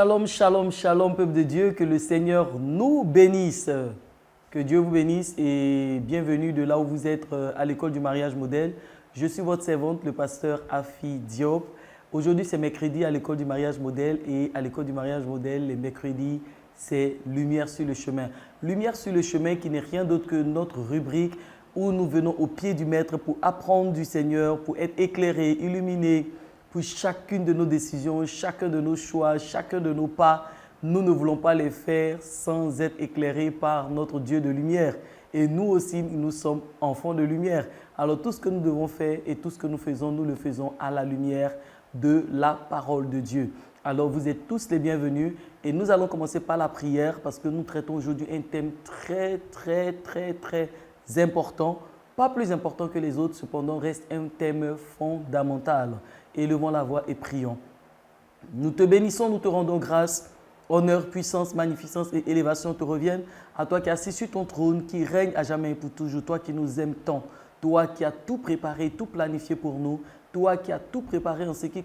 Shalom, shalom, shalom, peuple de Dieu, que le Seigneur nous bénisse. Que Dieu vous bénisse et bienvenue de là où vous êtes à l'école du mariage modèle. Je suis votre servante, le pasteur Afi Diop. Aujourd'hui, c'est mercredi à l'école du mariage modèle et à l'école du mariage modèle, les mercredis, c'est Lumière sur le chemin. Lumière sur le chemin qui n'est rien d'autre que notre rubrique où nous venons au pied du Maître pour apprendre du Seigneur, pour être éclairés, illuminés, pour chacune de nos décisions, chacun de nos choix, chacun de nos pas. Nous ne voulons pas les faire sans être éclairés par notre Dieu de lumière. Et nous aussi, nous sommes enfants de lumière. Alors tout ce que nous devons faire et tout ce que nous le faisons à la lumière de la parole de Dieu. Alors vous êtes tous les bienvenus et nous allons commencer par la prière parce que nous traitons aujourd'hui un thème très important. Pas plus important que les autres, cependant reste un thème fondamental. Élevons la voix et prions. Nous te bénissons, nous te rendons grâce. Honneur, puissance, magnificence et élévation te reviennent. À toi qui es assis sur ton trône, qui règne à jamais et pour toujours. Toi qui nous aimes tant. Toi qui as tout préparé, tout planifié pour nous. Toi qui as tout préparé en ce qui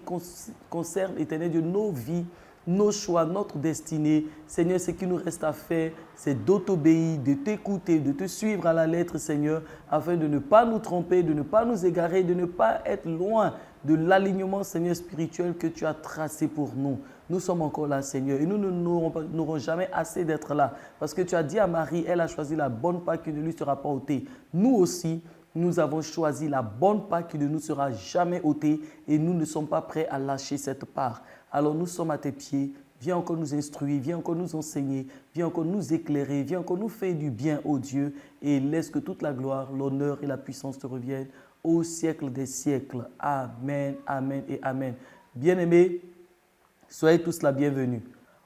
concerne, éternel Dieu, nos vies, nos choix, notre destinée. Seigneur, ce qui nous reste à faire, c'est d'obéir, de t'écouter, de te suivre à la lettre, Seigneur, afin de ne pas nous tromper, de ne pas nous égarer, de ne pas être loin de l'alignement, Seigneur, spirituel que tu as tracé pour nous. Nous sommes encore là, Seigneur, et nous n'aurons jamais assez d'être là. Parce que tu as dit à Marie, elle a choisi la bonne part qui ne lui sera pas ôtée. Nous aussi, nous avons choisi la bonne part qui ne nous sera jamais ôtée et nous ne sommes pas prêts à lâcher cette part. Alors nous sommes à tes pieds. Viens encore nous instruire, viens encore nous enseigner, viens encore nous éclairer, viens encore nous faire du bien, ô Dieu, et laisse que toute la gloire, l'honneur et la puissance te reviennent au siècle des siècles. Amen, amen et amen. Bien-aimés, soyez tous la bienvenue.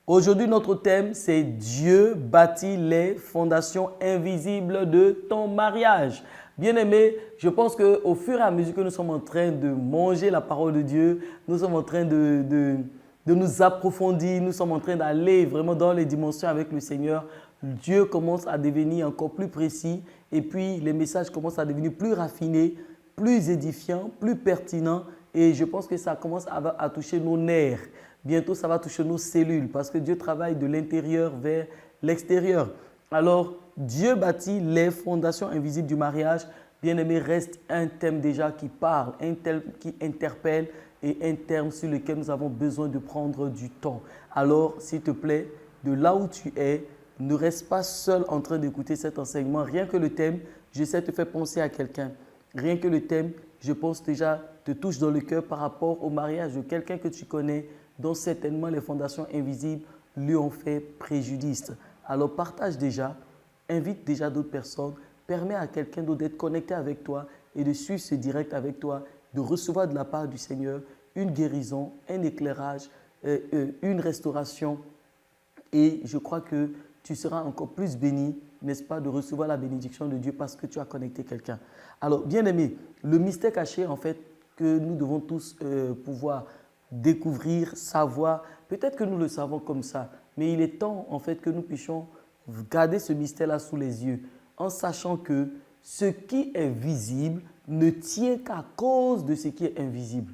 Aujourd'hui, notre thème, c'est Dieu bâtit les fondations invisibles de ton mariage. Bien-aimés, je pense qu'au fur et à mesure que nous sommes en train de manger la parole de Dieu, nous sommes en train de nous approfondir, nous sommes en train d'aller vraiment dans les dimensions avec le Seigneur. Dieu commence à devenir encore plus précis et puis les messages commencent à devenir plus raffinés, plus édifiants, plus pertinents et je pense que ça commence à toucher nos nerfs. Bientôt, ça va toucher nos cellules parce que Dieu travaille de l'intérieur vers l'extérieur. Alors, Dieu bâtit les fondations invisibles du mariage. Bien-aimé, reste un thème déjà qui parle, un thème qui interpelle et un thème sur lequel nous avons besoin de prendre du temps. Alors, s'il te plaît, de là où tu es, ne reste pas seul en train d'écouter cet enseignement. Rien que le thème, j'essaie de te faire penser à quelqu'un. Rien que le thème, je pense déjà, te touche dans le cœur par rapport au mariage de quelqu'un que tu connais, dont certainement les fondations invisibles lui ont fait préjudice. Alors partage déjà, invite déjà d'autres personnes, permets à quelqu'un d'autre d'être connecté avec toi et de suivre ce direct avec toi, de recevoir de la part du Seigneur une guérison, un éclairage, une restauration. Et je crois que tu seras encore plus béni, n'est-ce pas, de recevoir la bénédiction de Dieu parce que tu as connecté quelqu'un. Alors, bien aimé, le mystère caché en fait que nous devons tous pouvoir découvrir, savoir. Peut-être que nous le savons comme ça, mais il est temps en fait que nous puissions garder ce mystère-là sous les yeux en sachant que ce qui est visible ne tient qu'à cause de ce qui est invisible.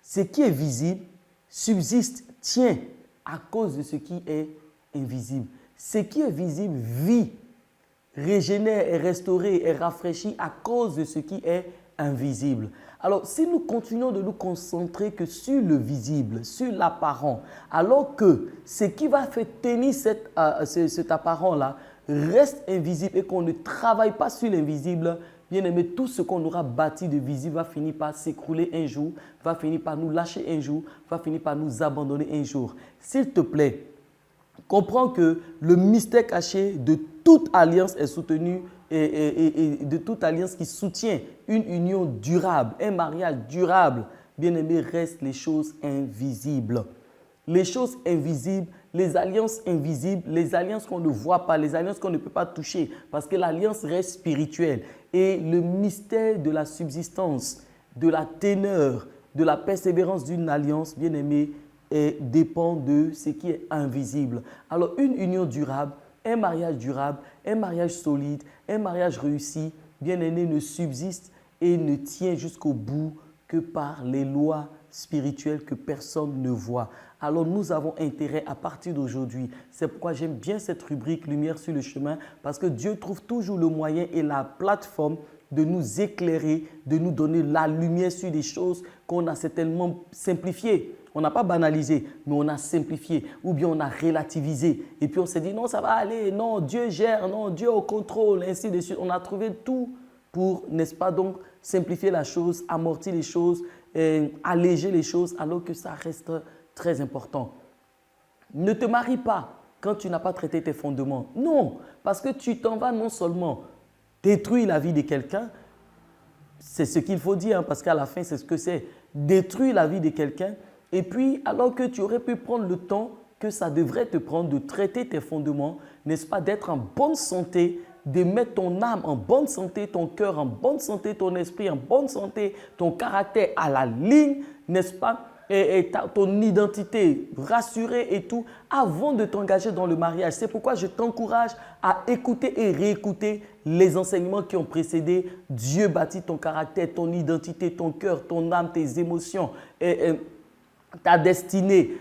Ce qui est visible subsiste, tient à cause de ce qui est invisible. Ce qui est visible vit, régénère, est restauré, est rafraîchi à cause de ce qui est invisible. Alors, si nous continuons de nous concentrer que sur le visible, sur l'apparent, alors que ce qui va faire tenir cet apparent-là reste invisible et qu'on ne travaille pas sur l'invisible, bien aimé, tout ce qu'on aura bâti de visible va finir par s'écrouler un jour, va finir par nous lâcher un jour, va finir par nous abandonner un jour. S'il te plaît, comprends que le mystère caché de toute alliance est soutenu et de toute alliance qui soutient une union durable, un mariage durable, bien aimé, restent les choses invisibles. Les choses invisibles, les alliances invisibles, les alliances qu'on ne voit pas, les alliances qu'on ne peut pas toucher parce que l'alliance reste spirituelle. Et le mystère de la subsistance, de la teneur, de la persévérance d'une alliance, bien aimé, dépend de ce qui est invisible. Alors, une union durable, un mariage solide, un mariage réussi, bien aimé, ne subsiste et ne tient jusqu'au bout que par les lois spirituel que personne ne voit. Alors nous avons intérêt à partir d'aujourd'hui. C'est pourquoi j'aime bien cette rubrique Lumière sur le chemin, parce que Dieu trouve toujours le moyen et la plateforme de nous éclairer, de nous donner la lumière sur des choses qu'on a certainement simplifiées. On n'a pas banalisé, mais on a simplifié ou bien on a relativisé. Et puis on s'est dit non, ça va aller, non, Dieu gère, non, Dieu au contrôle, ainsi de suite. On a trouvé tout pour, n'est-ce pas, donc simplifier la chose, amortir les choses, alléger les choses, alors que ça reste très important. Ne te marie pas quand tu n'as pas traité tes fondements. Non, parce que tu t'en vas non seulement détruire la vie de quelqu'un, c'est ce qu'il faut dire, hein, parce qu'à la fin, c'est ce que c'est. Détruire la vie de quelqu'un, et puis alors que tu aurais pu prendre le temps que ça devrait te prendre de traiter tes fondements, n'est-ce pas, d'être en bonne santé, de mettre ton âme en bonne santé, ton cœur en bonne santé, ton esprit en bonne santé, ton caractère à la ligne, n'est-ce pas, et ton identité rassurée et tout, avant de t'engager dans le mariage. C'est pourquoi je t'encourage à écouter et réécouter les enseignements qui ont précédé. Dieu bâtit ton caractère, ton identité, ton cœur, ton âme, tes émotions, ta destinée,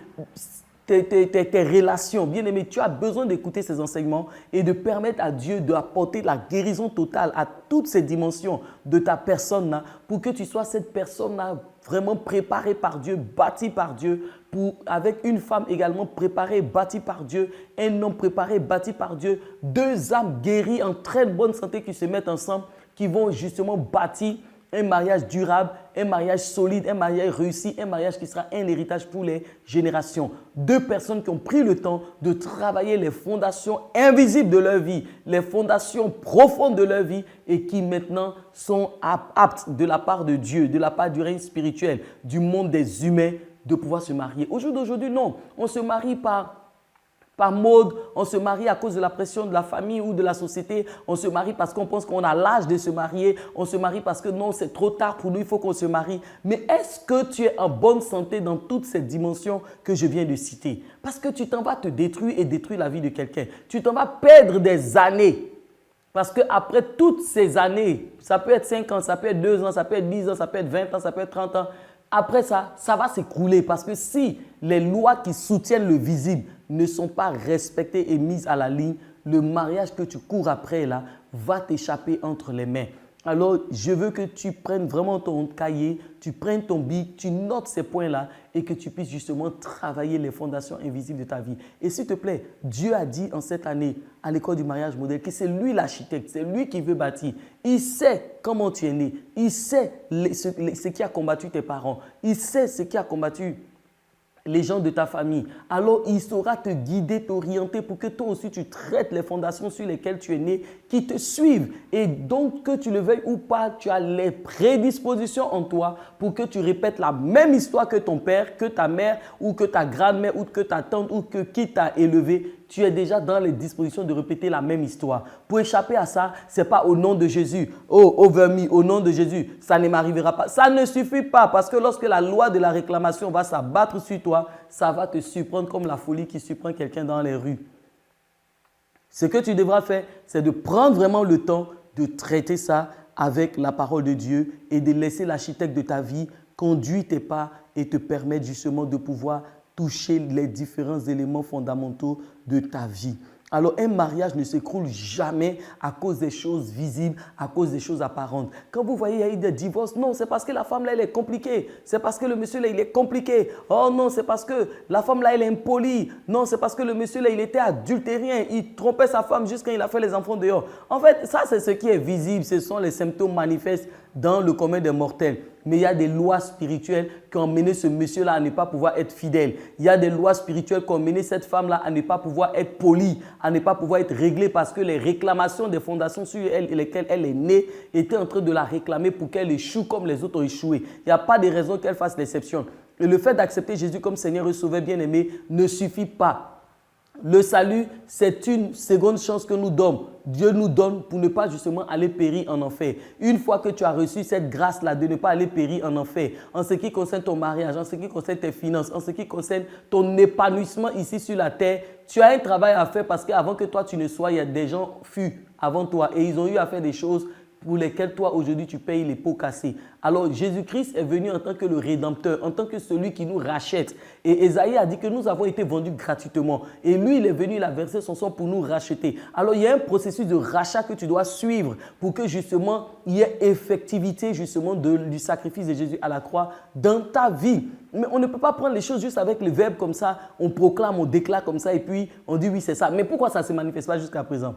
tes relations. Bien-aimé, tu as besoin d'écouter ces enseignements et de permettre à Dieu d'apporter la guérison totale à toutes ces dimensions de ta personne-là pour que tu sois cette personne-là vraiment préparée par Dieu, bâtie par Dieu, avec une femme également préparée, bâtie par Dieu, un homme préparé, bâti par Dieu, deux âmes guéries en très bonne santé qui se mettent ensemble, qui vont justement bâtir un mariage durable, un mariage solide, un mariage réussi, un mariage qui sera un héritage pour les générations. Deux personnes qui ont pris le temps de travailler les fondations invisibles de leur vie, les fondations profondes de leur vie et qui maintenant sont aptes de la part de Dieu, de la part du règne spirituel, du monde des humains, de pouvoir se marier. Au jour d'aujourd'hui, non. On se marie par mode, on se marie à cause de la pression de la famille ou de la société, on se marie parce qu'on pense qu'on a l'âge de se marier, on se marie parce que non, c'est trop tard pour nous, il faut qu'on se marie. Mais est-ce que tu es en bonne santé dans toutes ces dimensions que je viens de citer? Parce que tu t'en vas te détruire et détruire la vie de quelqu'un. Tu t'en vas perdre des années. Parce qu'après toutes ces années, ça peut être 5 ans, ça peut être 2 ans, ça peut être 10 ans, ça peut être 20 ans, ça peut être 30 ans. Après ça, ça va s'écrouler parce que si les lois qui soutiennent le visible ne sont pas respectées et mises à la ligne, le mariage que tu cours après là va t'échapper entre les mains. Alors, je veux que tu prennes vraiment ton cahier, tu prennes ton bic, tu notes ces points-là et que tu puisses justement travailler les fondations invisibles de ta vie. Et s'il te plaît, Dieu a dit en cette année à l'école du mariage modèle que c'est lui l'architecte, c'est lui qui veut bâtir. Il sait comment tu es né, il sait ce qui a combattu tes parents, il sait ce qui a combattu les gens de ta famille. Alors, il saura te guider, t'orienter pour que toi aussi tu traites les fondations sur lesquelles tu es né, qui te suivent. Et donc, que tu le veuilles ou pas, tu as les prédispositions en toi pour que tu répètes la même histoire que ton père, que ta mère ou que ta grand-mère ou que ta tante ou que qui t'a élevé. Tu es déjà dans les dispositions de répéter la même histoire. Pour échapper à ça, ce n'est pas au nom de Jésus. Oh, over me, au nom de Jésus, ça ne m'arrivera pas. Ça ne suffit pas parce que lorsque la loi de la réclamation va s'abattre sur toi, ça va te surprendre comme la folie qui surprend quelqu'un dans les rues. Ce que tu devras faire, c'est de prendre vraiment le temps de traiter ça avec la parole de Dieu et de laisser l'architecte de ta vie conduire tes pas et te permettre justement de pouvoir toucher les différents éléments fondamentaux de ta vie. Alors, un mariage ne s'écroule jamais à cause des choses visibles, à cause des choses apparentes. Quand vous voyez, il y a eu des divorces, non, c'est parce que la femme là, elle est compliquée. C'est parce que le monsieur là, il est compliqué. Oh non, c'est parce que la femme là, elle est impolie. Non, c'est parce que le monsieur là, il était adultérien. Il trompait sa femme jusqu'à il a fait les enfants dehors. En fait, ça, c'est ce qui est visible. Ce sont les symptômes manifestes dans le commun des mortels. Mais il y a des lois spirituelles qui ont mené ce monsieur-là à ne pas pouvoir être fidèle. Il y a des lois spirituelles qui ont mené cette femme-là à ne pas pouvoir être polie, à ne pas pouvoir être réglée parce que les réclamations des fondations sur lesquelles elle est née étaient en train de la réclamer pour qu'elle échoue comme les autres ont échoué. Il n'y a pas de raison qu'elle fasse l'exception. Et le fait d'accepter Jésus comme Seigneur et Sauveur bien-aimé ne suffit pas. Le salut, c'est une seconde chance que nous donne. Dieu nous donne pour ne pas justement aller périr en enfer. Une fois que tu as reçu cette grâce-là de ne pas aller périr en enfer, en ce qui concerne ton mariage, en ce qui concerne tes finances, en ce qui concerne ton épanouissement ici sur la terre, tu as un travail à faire parce qu'avant que toi tu ne sois, il y a des gens fus avant toi et ils ont eu à faire des choses pour lesquels toi aujourd'hui tu payes les pots cassés. Alors Jésus-Christ est venu en tant que le Rédempteur, en tant que celui qui nous rachète. Et Ésaïe a dit que nous avons été vendus gratuitement. Et lui, il est venu, il a versé son sang pour nous racheter. Alors il y a un processus de rachat que tu dois suivre pour que justement il y ait effectivité justement du sacrifice de Jésus à la croix dans ta vie. Mais on ne peut pas prendre les choses juste avec les verbes comme ça, on proclame, on déclare comme ça et puis on dit oui c'est ça. Mais pourquoi ça ne se manifeste pas jusqu'à présent?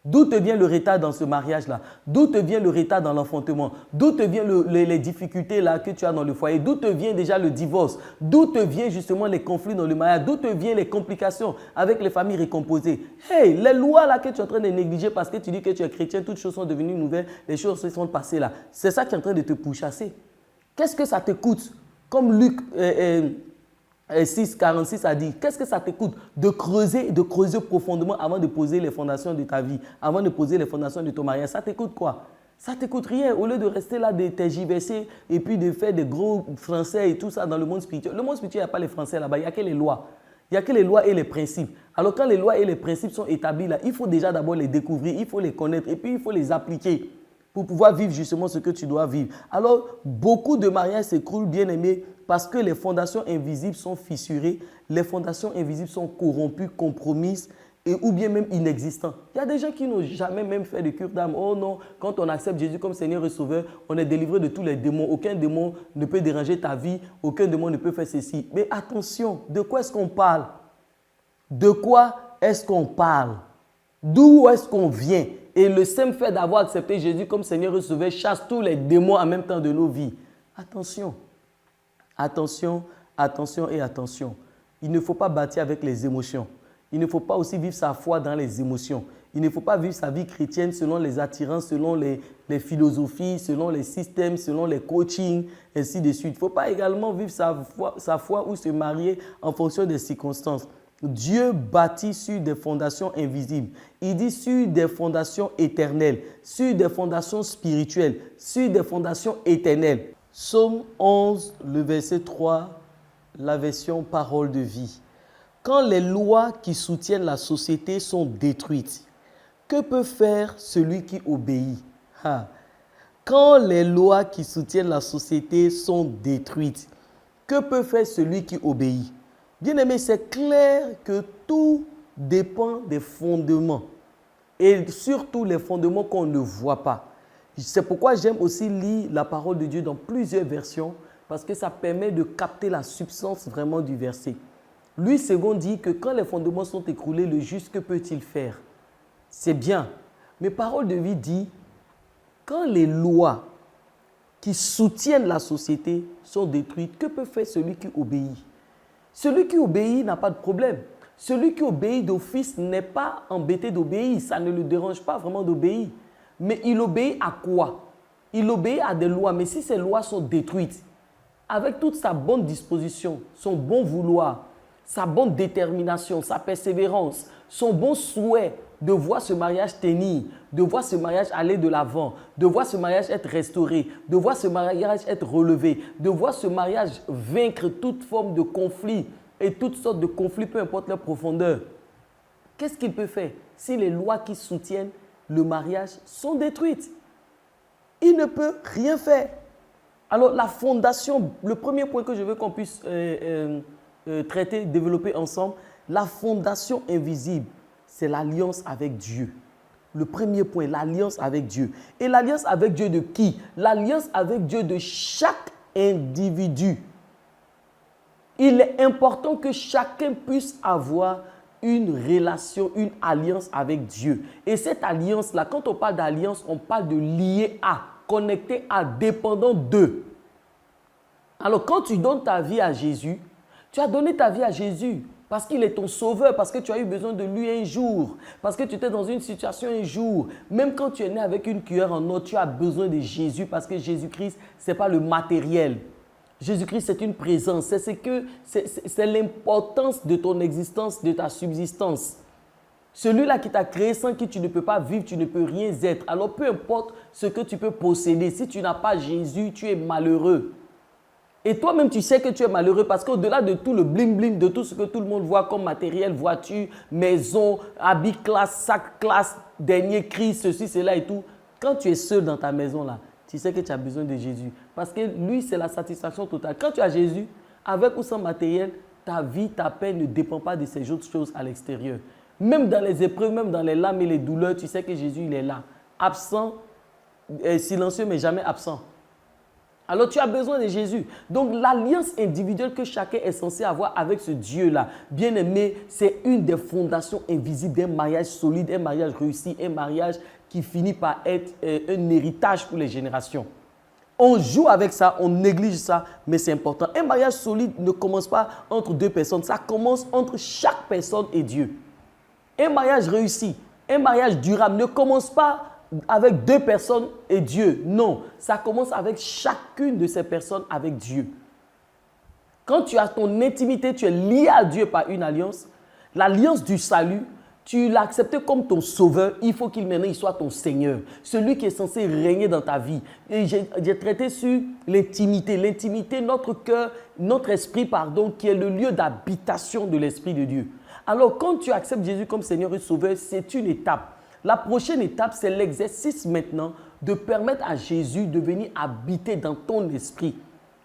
D'où te vient le retard dans ce mariage-là? D'où te vient le retard dans l'enfantement? D'où te viennent les difficultés là que tu as dans le foyer? D'où te vient déjà le divorce? D'où te viennent justement les conflits dans le mariage? D'où te viennent les complications avec les familles recomposées? Hey, les lois là que tu es en train de négliger parce que tu dis que tu es chrétien, toutes choses sont devenues nouvelles, les choses se sont passées là. C'est ça qui est en train de te pourchasser. Qu'est-ce que ça te coûte? Comme Luc 6, 46 a dit, qu'est-ce que ça te coûte de creuser profondément avant de poser les fondations de ta vie, avant de poser les fondations de ton mariage? Ça te coûte quoi? Ça ne te coûte rien. Au lieu de rester là, de tergiverser et puis de faire des gros français et tout ça dans le monde spirituel. Le monde spirituel, il n'y a pas les français là-bas, il n'y a que les lois. Il n'y a que les lois et les principes. Alors quand les lois et les principes sont établis là, il faut déjà d'abord les découvrir, il faut les connaître et puis il faut les appliquer pour pouvoir vivre justement ce que tu dois vivre. Alors, beaucoup de mariages s'écroulent, bien aimés, parce que les fondations invisibles sont fissurées, les fondations invisibles sont corrompues, compromises ou bien même inexistantes. Il y a des gens qui n'ont jamais même fait de cure d'âme. Oh non, quand on accepte Jésus comme Seigneur et Sauveur, on est délivré de tous les démons. Aucun démon ne peut déranger ta vie, aucun démon ne peut faire ceci. Mais attention, de quoi est-ce qu'on parle? De quoi est-ce qu'on parle? D'où est-ce qu'on vient? Et le simple fait d'avoir accepté Jésus comme Seigneur et Sauveur chasse tous les démons en même temps de nos vies. Attention, attention, attention et attention. Il ne faut pas bâtir avec les émotions. Il ne faut pas aussi vivre sa foi dans les émotions. Il ne faut pas vivre sa vie chrétienne selon les attirances, selon les philosophies, selon les systèmes, selon les coachings, ainsi de suite. Il ne faut pas également vivre sa foi ou se marier en fonction des circonstances. Dieu bâtit sur des fondations invisibles. Il dit sur des fondations éternelles, sur des fondations spirituelles, sur des fondations éternelles. Psaume 11, le verset 3, la version parole de vie. Quand les lois qui soutiennent la société sont détruites, que peut faire celui qui obéit? Quand les lois qui soutiennent la société sont détruites, que peut faire celui qui obéit? Bien-aimé, c'est clair que tout dépend des fondements et surtout les fondements qu'on ne voit pas. C'est pourquoi j'aime aussi lire la parole de Dieu dans plusieurs versions parce que ça permet de capter la substance vraiment du verset. Louis II dit que quand les fondements sont écroulés, le juste, que peut-il faire? C'est bien. Mais parole de vie dit, quand les lois qui soutiennent la société sont détruites, que peut faire celui qui obéit? Celui qui obéit n'a pas de problème. Celui qui obéit d'office n'est pas embêté d'obéir. Ça ne le dérange pas vraiment d'obéir. Mais il obéit à quoi? Il obéit à des lois. Mais si ces lois sont détruites, avec toute sa bonne disposition, son bon vouloir, sa bonne détermination, sa persévérance, son bon souhait de voir ce mariage tenir, de voir ce mariage aller de l'avant, de voir ce mariage être restauré, de voir ce mariage être relevé, de voir ce mariage vaincre toute forme de conflit et toutes sortes de conflits, peu importe leur profondeur. Qu'est-ce qu'il peut faire si les lois qui soutiennent le mariage sont détruites? Il ne peut rien faire. Alors la fondation, le premier point que je veux qu'on puisse traiter, développer ensemble, la fondation invisible, c'est l'alliance avec Dieu. Le premier point, l'alliance avec Dieu. Et l'alliance avec Dieu de qui? L'alliance avec Dieu de chaque individu. Il est important que chacun puisse avoir une relation, une alliance avec Dieu. Et cette alliance-là, quand on parle d'alliance, on parle de lier à, connecté à, dépendant de. Alors quand tu donnes ta vie à Jésus, tu as donné ta vie à Jésus parce qu'il est ton sauveur, parce que tu as eu besoin de lui un jour, parce que tu étais dans une situation un jour. Même quand tu es né avec une cuillère en or, tu as besoin de Jésus parce que Jésus-Christ, ce n'est pas le matériel. Jésus-Christ, c'est une présence. C'est l'importance de ton existence, de ta subsistance. Celui-là qui t'a créé sans qui tu ne peux pas vivre, tu ne peux rien être. Alors peu importe ce que tu peux posséder, si tu n'as pas Jésus, tu es malheureux. Et toi-même, tu sais que tu es malheureux parce qu'au-delà de tout le bling-bling, de tout ce que tout le monde voit comme matériel, voiture, maison, habit classe, sac classe, dernier cri, ceci, cela et tout, Quand tu es seul dans ta maison là, tu sais que tu as besoin de Jésus. Parce que lui, c'est la satisfaction totale. Quand tu as Jésus, avec ou sans matériel, ta vie, ta paix ne dépend pas de ces autres choses à l'extérieur. Même dans les épreuves, même dans les larmes et les douleurs, tu sais que Jésus, il est là. Absent, silencieux, mais jamais absent. Alors tu as besoin de Jésus. Donc l'alliance individuelle que chacun est censé avoir avec ce Dieu-là, bien aimé, c'est une des fondations invisibles d'un mariage solide, un mariage réussi, un mariage qui finit par être un héritage pour les générations. On joue avec ça, on néglige ça, mais c'est important. Un mariage solide ne commence pas entre deux personnes, ça commence entre chaque personne et Dieu. Un mariage réussi, un mariage durable ne commence pas avec deux personnes et Dieu. Non, ça commence avec chacune de ces personnes avec Dieu. Quand tu as ton intimité, tu es lié à Dieu par une alliance, l'alliance du salut, tu l'as accepté comme ton sauveur, il faut qu'il maintenant il soit ton Seigneur, celui qui est censé régner dans ta vie. Et j'ai traité sur l'intimité. L'intimité, notre cœur, notre esprit, pardon, qui est le lieu d'habitation de l'Esprit de Dieu. Alors, quand tu acceptes Jésus comme Seigneur et Sauveur, c'est une étape. La prochaine étape, c'est l'exercice maintenant de permettre à Jésus de venir habiter dans ton esprit.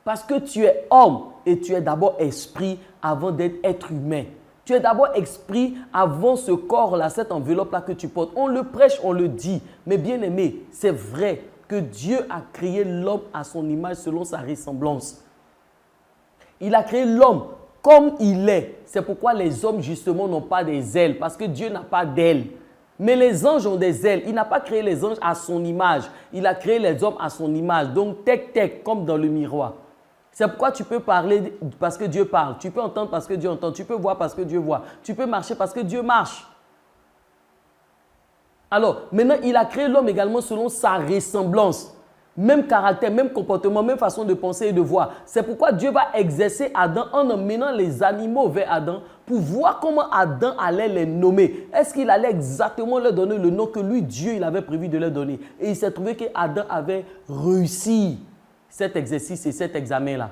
Parce que tu es homme et tu es d'abord esprit avant d'être être humain. Tu es d'abord esprit avant ce corps-là, cette enveloppe-là que tu portes. On le prêche, on le dit. Mais bien aimé, c'est vrai que Dieu a créé l'homme à son image selon sa ressemblance. Il a créé l'homme comme il est. C'est pourquoi les hommes justement n'ont pas des ailes. Parce que Dieu n'a pas d'ailes. Mais les anges ont des ailes. Il n'a pas créé les anges à son image. Il a créé les hommes à son image. Donc, tec, comme dans le miroir. C'est pourquoi tu peux parler parce que Dieu parle. Tu peux entendre parce que Dieu entend. Tu peux voir parce que Dieu voit. Tu peux marcher parce que Dieu marche. Alors, maintenant, il a créé l'homme également selon sa ressemblance. Même caractère, même comportement, même façon de penser et de voir. C'est pourquoi Dieu va exercer Adam en emmenant les animaux vers Adam pour voir comment Adam allait les nommer. Est-ce qu'il allait exactement leur donner le nom que lui, Dieu, il avait prévu de leur donner? Et il s'est trouvé qu'Adam avait réussi cet exercice et cet examen-là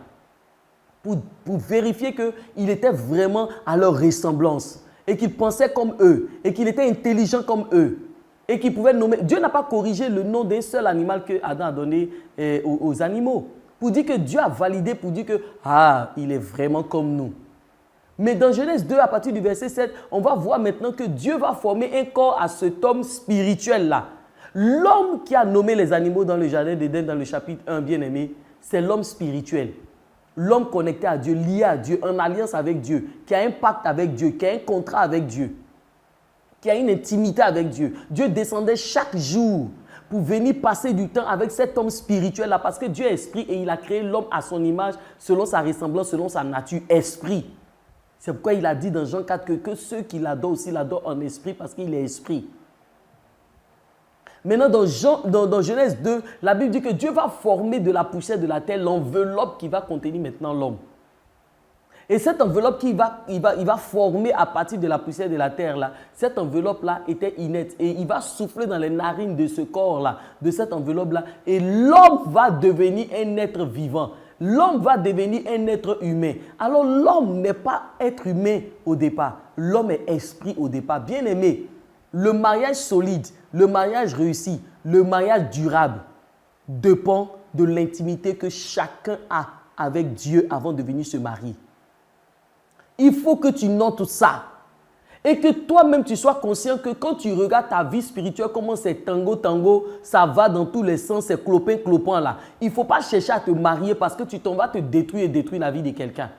pour vérifier qu'il était vraiment à leur ressemblance et qu'il pensait comme eux et qu'il était intelligent comme eux. Et qui pouvait nommer. Dieu n'a pas corrigé le nom d'un seul animal que Adam a donné aux animaux. Pour dire que Dieu a validé, pour dire que, il est vraiment comme nous. Mais dans Genèse 2, à partir du verset 7, on va voir maintenant que Dieu va former un corps à cet homme spirituel-là. L'homme qui a nommé les animaux dans le jardin d'Éden, dans le chapitre 1, bien aimé, c'est l'homme spirituel. L'homme connecté à Dieu, lié à Dieu, en alliance avec Dieu, qui a un pacte avec Dieu, qui a un contrat avec Dieu, qui a une intimité avec Dieu. Dieu descendait chaque jour pour venir passer du temps avec cet homme spirituel-là parce que Dieu est esprit et il a créé l'homme à son image, selon sa ressemblance, selon sa nature, esprit. C'est pourquoi il a dit dans Jean 4 que ceux qui l'adorent aussi l'adorent en esprit parce qu'il est esprit. Maintenant, dans Genèse 2, la Bible dit que Dieu va former de la poussière de la terre l'enveloppe qui va contenir maintenant l'homme. Et cette enveloppe qu'il va former à partir de la poussière de la terre, là, cette enveloppe-là était inerte. Et il va souffler dans les narines de ce corps-là, de cette enveloppe-là. Et l'homme va devenir un être vivant. L'homme va devenir un être humain. Alors l'homme n'est pas être humain au départ. L'homme est esprit au départ. Bien aimé, le mariage solide, le mariage réussi, le mariage durable dépend de l'intimité que chacun a avec Dieu avant de venir se marier. Il faut que tu notes ça et que toi-même tu sois conscient que quand tu regardes ta vie spirituelle, comment c'est tango, ça va dans tous les sens, c'est clopin là. Il ne faut pas chercher à te marier parce que tu t'en vas te détruire et détruire la vie de quelqu'un.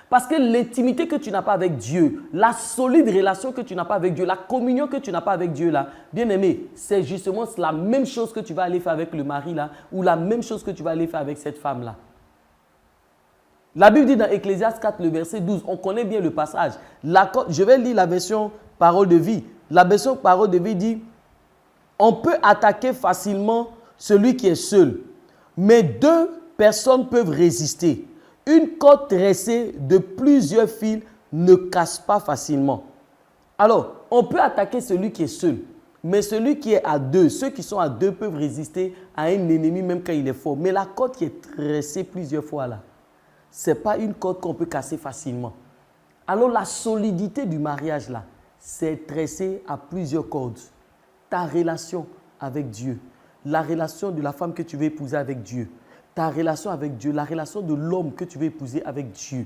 Parce que l'intimité que tu n'as pas avec Dieu, la solide relation que tu n'as pas avec Dieu, la communion que tu n'as pas avec Dieu là, bien aimé, c'est justement la même chose que tu vas aller faire avec le mari là ou la même chose que tu vas aller faire avec cette femme là. La Bible dit dans Ecclésiaste 4, le verset 12, on connaît bien le passage. Je vais lire la version Parole de vie. La version Parole de vie dit, on peut attaquer facilement celui qui est seul, mais deux personnes peuvent résister. Une corde tressée de plusieurs fils ne casse pas facilement. Alors, on peut attaquer celui qui est seul, mais celui qui est à deux, ceux qui sont à deux peuvent résister à un ennemi même quand il est fort. Mais la corde qui est tressée plusieurs fois là, ce n'est pas une corde qu'on peut casser facilement. Alors la solidité du mariage là, c'est tressé à plusieurs cordes. Ta relation avec Dieu, la relation de la femme que tu veux épouser avec Dieu, ta relation avec Dieu, la relation de l'homme que tu veux épouser avec Dieu,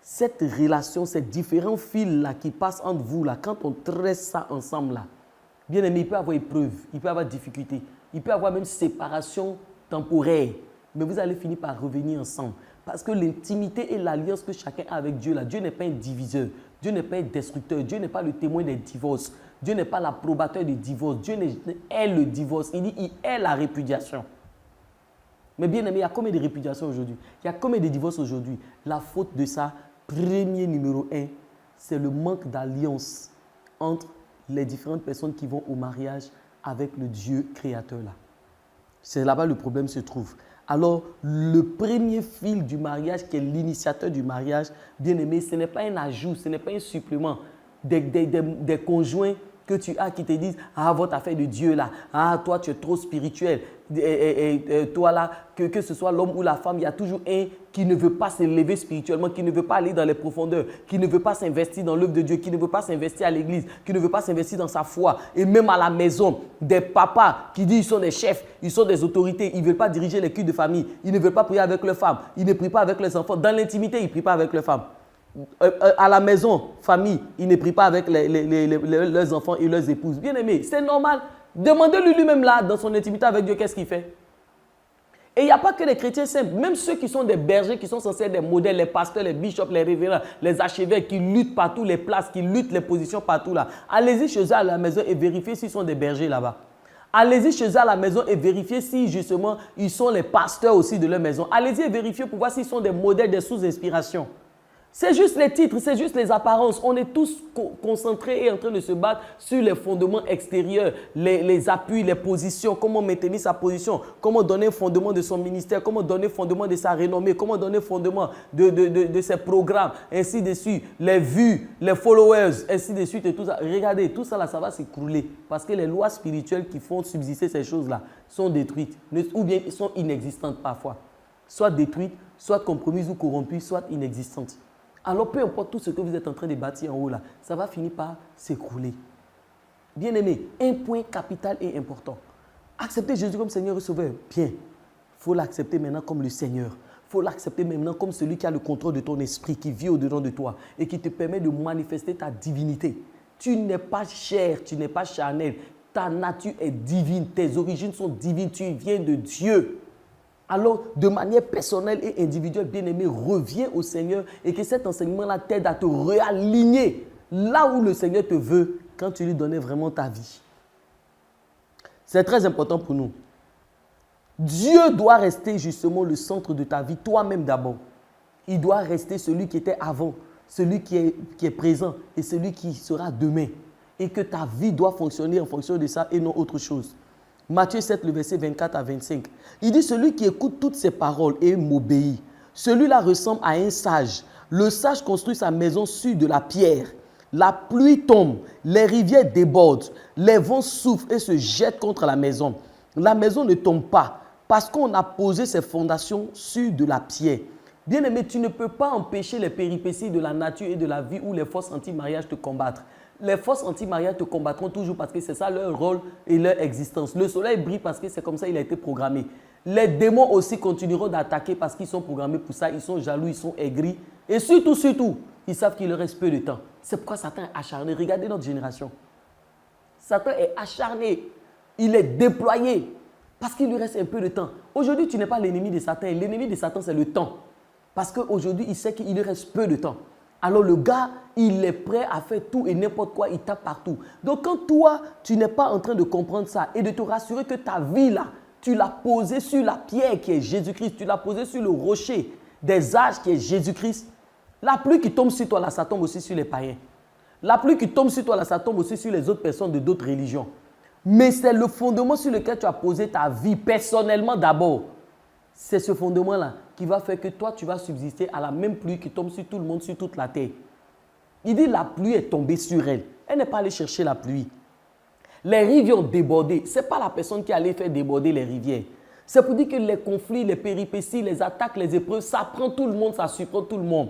cette relation, ces différents fils-là qui passent entre vous, là, quand on tresse ça ensemble, là, bien aimé, il peut y avoir épreuve, il peut y avoir difficulté, il peut y avoir même séparation temporaire, mais vous allez finir par revenir ensemble. Parce que l'intimité et l'alliance que chacun a avec Dieu, là, Dieu n'est pas un diviseur, Dieu n'est pas un destructeur, Dieu n'est pas le témoin des divorces, Dieu n'est pas l'approbateur des divorces, Dieu est le divorce, il dit il est la répudiation. Mais bien aimé, il y a combien de répudiations aujourd'hui? Il y a combien de divorces aujourd'hui? La faute de ça, premier numéro 1, c'est le manque d'alliance entre les différentes personnes qui vont au mariage avec le Dieu créateur là. C'est là-bas le problème se trouve. Alors, le premier fil du mariage, qui est l'initiateur du mariage, bien aimé, ce n'est pas un ajout, ce n'est pas un supplément des conjoints que tu as qui te disent « Ah, votre affaire de Dieu là, ah, toi tu es trop spirituel. » Toi là, que ce soit l'homme ou la femme, il y a toujours un qui ne veut pas s'élever spirituellement, qui ne veut pas aller dans les profondeurs, qui ne veut pas s'investir dans l'œuvre de Dieu, qui ne veut pas s'investir à l'église, qui ne veut pas s'investir dans sa foi. Et même à la maison, des papas qui disent qu'ils sont des chefs, ils sont des autorités, ils ne veulent pas diriger les cultes de famille, ils ne veulent pas prier avec leurs femmes, ils ne prient pas avec les enfants. Dans l'intimité, ils ne prient pas avec leurs femmes. À la maison, famille, ils ne prient pas avec leurs enfants et leurs épouses. Bien aimé, c'est normal. Demandez-lui lui-même là, dans son intimité avec Dieu, qu'est-ce qu'il fait. Et il n'y a pas que les chrétiens simples, même ceux qui sont des bergers, qui sont censés être des modèles, les pasteurs, les bishops, les révérends, les archevêques, qui luttent partout les places, qui luttent les positions partout là. Allez-y chez eux à la maison et vérifiez s'ils sont des bergers là-bas. Allez-y chez eux à la maison et vérifiez si justement ils sont les pasteurs aussi de leur maison. Allez-y et vérifiez pour voir s'ils sont des modèles, des sous-inspirations. C'est juste les titres, c'est juste les apparences. On est tous concentrés et en train de se battre sur les fondements extérieurs, les appuis, les positions, comment maintenir sa position, comment donner un fondement de son ministère, comment donner un fondement de sa renommée, comment donner un fondement de ses programmes, ainsi de suite, les vues, les followers, ainsi de suite et tout ça. Regardez, tout ça là, ça va s'écrouler parce que les lois spirituelles qui font subsister ces choses-là sont détruites ou bien sont inexistantes parfois. Soit détruites, soit compromises ou corrompues, soit inexistantes. Alors, peu importe tout ce que vous êtes en train de bâtir en haut là, ça va finir par s'écrouler. Bien aimé, un point capital et important. Accepter Jésus comme Seigneur et Sauveur, bien. Il faut l'accepter maintenant comme le Seigneur. Il faut l'accepter maintenant comme celui qui a le contrôle de ton esprit, qui vit au-dedans de toi et qui te permet de manifester ta divinité. Tu n'es pas chair, tu n'es pas charnel. Ta nature est divine, tes origines sont divines, tu viens de Dieu. Alors, de manière personnelle et individuelle, bien-aimé, reviens au Seigneur et que cet enseignement-là t'aide à te réaligner là où le Seigneur te veut quand tu lui donnais vraiment ta vie. C'est très important pour nous. Dieu doit rester justement le centre de ta vie, toi-même d'abord. Il doit rester celui qui était avant, celui qui est présent et celui qui sera demain. Et que ta vie doit fonctionner en fonction de ça et non autre chose. Matthieu 7, le verset 24 à 25. Il dit, celui qui écoute toutes ces paroles et m'obéit, celui-là ressemble à un sage. Le sage construit sa maison sur de la pierre. La pluie tombe, les rivières débordent, les vents soufflent et se jettent contre la maison. La maison ne tombe pas parce qu'on a posé ses fondations sur de la pierre. Bien-aimé, tu ne peux pas empêcher les péripéties de la nature et de la vie où les forces anti-mariage te combattent. Les forces anti-mariage te combattront toujours parce que c'est ça leur rôle et leur existence. Le soleil brille parce que c'est comme ça qu'il a été programmé. Les démons aussi continueront d'attaquer parce qu'ils sont programmés pour ça. Ils sont jaloux, ils sont aigris. Et surtout, ils savent qu'il leur reste peu de temps. C'est pourquoi Satan est acharné. Regardez notre génération. Satan est acharné. Il est déployé parce qu'il lui reste un peu de temps. Aujourd'hui, tu n'es pas l'ennemi de Satan. L'ennemi de Satan, c'est le temps. Parce qu'aujourd'hui, il sait qu'il lui reste peu de temps. Alors le gars, il est prêt à faire tout et n'importe quoi, il tape partout. Donc quand toi, tu n'es pas en train de comprendre ça et de te rassurer que ta vie là, tu l'as posée sur la pierre qui est Jésus-Christ, tu l'as posée sur le rocher des âges qui est Jésus-Christ, la pluie qui tombe sur toi là, ça tombe aussi sur les païens. La pluie qui tombe sur toi là, ça tombe aussi sur les autres personnes de d'autres religions. Mais c'est le fondement sur lequel tu as posé ta vie personnellement d'abord. C'est ce fondement-là qui va faire que toi, tu vas subsister à la même pluie qui tombe sur tout le monde, sur toute la terre. Il dit la pluie est tombée sur elle. Elle n'est pas allée chercher la pluie. Les rivières ont débordé. Ce n'est pas la personne qui allait faire déborder les rivières. C'est pour dire que les conflits, les péripéties, les attaques, les épreuves, ça prend tout le monde, ça surprend tout le monde.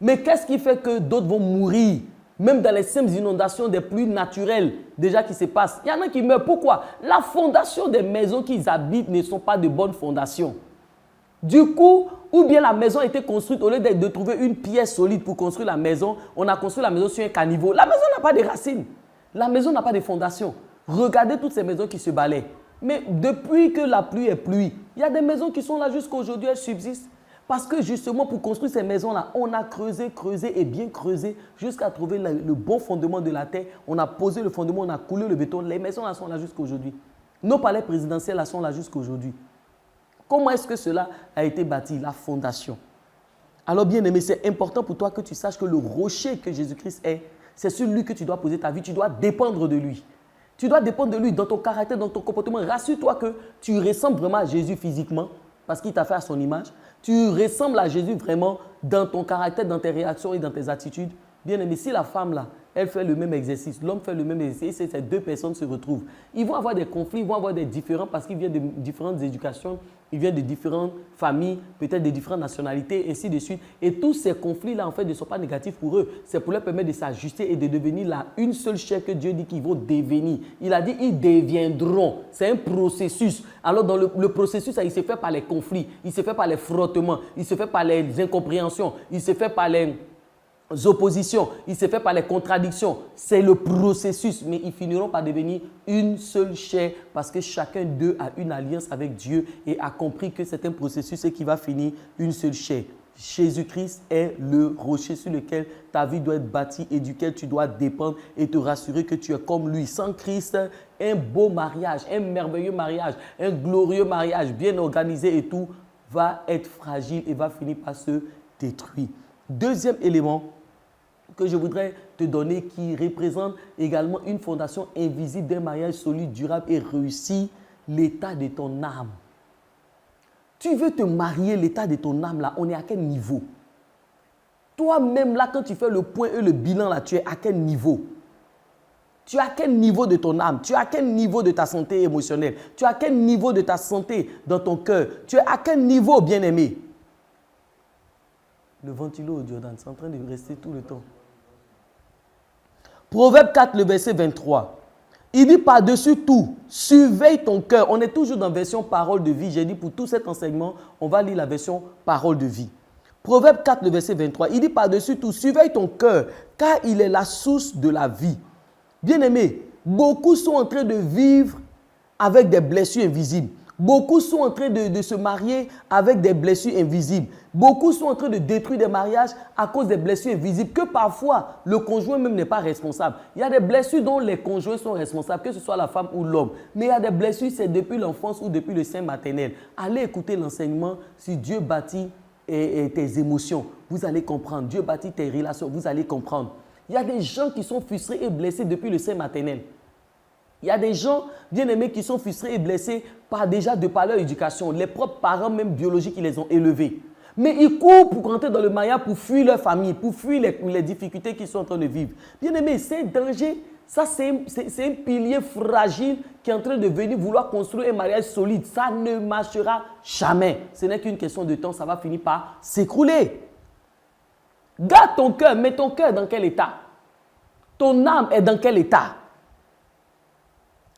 Mais qu'est-ce qui fait que d'autres vont mourir Même dans les simples inondations des pluies naturelles déjà qui se passent, il y en a qui meurent. Pourquoi? La fondation des maisons qu'ils habitent ne sont pas de bonnes fondations. Du coup, ou bien la maison a été construite, au lieu de trouver une pièce solide pour construire la maison, on a construit la maison sur un caniveau. La maison n'a pas de racines. La maison n'a pas de fondation. Regardez toutes ces maisons qui se balaient. Mais depuis que la pluie est pluie, il y a des maisons qui sont là jusqu'à aujourd'hui, elles subsistent. Parce que justement, pour construire ces maisons-là, on a creusé, creusé et bien creusé jusqu'à trouver le bon fondement de la terre. On a posé le fondement, on a coulé le béton. Les maisons là sont là jusqu'à aujourd'hui. Nos palais présidentiels là sont là jusqu'à aujourd'hui. Comment est-ce que cela a été bâti? La fondation. Alors bien aimé, c'est important pour toi que tu saches que le rocher que Jésus-Christ est, c'est sur lui que tu dois poser ta vie. Tu dois dépendre de lui. Tu dois dépendre de lui dans ton caractère, dans ton comportement. Rassure-toi que tu ressembles vraiment à Jésus physiquement parce qu'il t'a fait à son image. Tu ressembles à Jésus vraiment dans ton caractère, dans tes réactions et dans tes attitudes. Bien aimé, si la femme là, elle fait le même exercice, l'homme fait le même exercice, et ces deux personnes se retrouvent, ils vont avoir des conflits, ils vont avoir des différends parce qu'ils viennent de différentes éducations, ils viennent de différentes familles, peut-être de différentes nationalités, ainsi de suite. Et tous ces conflits-là, en fait, ne sont pas négatifs pour eux. C'est pour leur permettre de s'ajuster et de devenir là une seule chair que Dieu dit qu'ils vont devenir. Il a dit ils deviendront. C'est un processus. Alors, dans le processus, ça, il se fait par les conflits, il se fait par les frottements, il se fait par les incompréhensions, il se fait par les oppositions, il se fait par les contradictions. C'est le processus, mais ils finiront par devenir une seule chair parce que chacun d'eux a une alliance avec Dieu et a compris que c'est un processus et qui va finir une seule chair. Jésus-Christ est le rocher sur lequel ta vie doit être bâtie et duquel tu dois dépendre et te rassurer que tu es comme lui. Sans Christ, un beau mariage, un merveilleux mariage, un glorieux mariage bien organisé et tout va être fragile et va finir par se détruire. Deuxième élément que je voudrais te donner qui représente également une fondation invisible d'un mariage solide, durable et réussi, l'état de ton âme. Tu veux te marier, l'état de ton âme là, on est à quel niveau? Toi-même là, quand tu fais le point et le bilan là, tu es à quel niveau? Tu es à quel niveau de ton âme? Tu es à quel niveau de ta santé émotionnelle? Tu es à quel niveau de ta santé dans ton cœur? Tu es à quel niveau, bien-aimé? Le ventilo, Jordan, c'est en train de rester tout le temps. Proverbe 4, le verset 23. Il dit par-dessus tout, surveille ton cœur. On est toujours dans la version parole de vie. J'ai dit pour tout cet enseignement, on va lire la version parole de vie. Proverbe 4, le verset 23. Il dit par-dessus tout, surveille ton cœur, car il est la source de la vie. Bien-aimés, beaucoup sont en train de vivre avec des blessures invisibles. Beaucoup sont en train de se marier avec des blessures invisibles. Beaucoup sont en train de détruire des mariages à cause des blessures invisibles que parfois le conjoint même n'est pas responsable. Il y a des blessures dont les conjoints sont responsables, que ce soit la femme ou l'homme. Mais il y a des blessures, c'est depuis l'enfance ou depuis le sein maternel. Allez écouter l'enseignement si Dieu bâtit tes émotions. Vous allez comprendre. Dieu bâtit tes relations. Vous allez comprendre. Il y a des gens qui sont frustrés et blessés depuis le sein maternel. Il y a des gens bien-aimés qui sont frustrés et blessés de par leur éducation. Les propres parents, même biologiques, qui les ont élevés. Mais ils courent pour rentrer dans le mariage, pour fuir leur famille, pour fuir les difficultés qu'ils sont en train de vivre. Bien-aimés, c'est un danger. Ça, c'est un pilier fragile qui est en train de venir vouloir construire un mariage solide. Ça ne marchera jamais. Ce n'est qu'une question de temps. Ça va finir par s'écrouler. Garde ton cœur. Mets ton cœur dans quel état? Ton âme est dans quel état?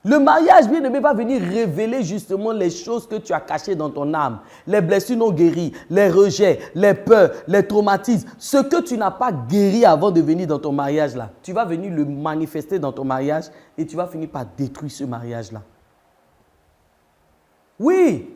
Le mariage, bien aimé, va venir révéler justement les choses que tu as cachées dans ton âme. Les blessures non guéries, les rejets, les peurs, les traumatismes. Ce que tu n'as pas guéri avant de venir dans ton mariage là, tu vas venir le manifester dans ton mariage et tu vas finir par détruire ce mariage là. Oui.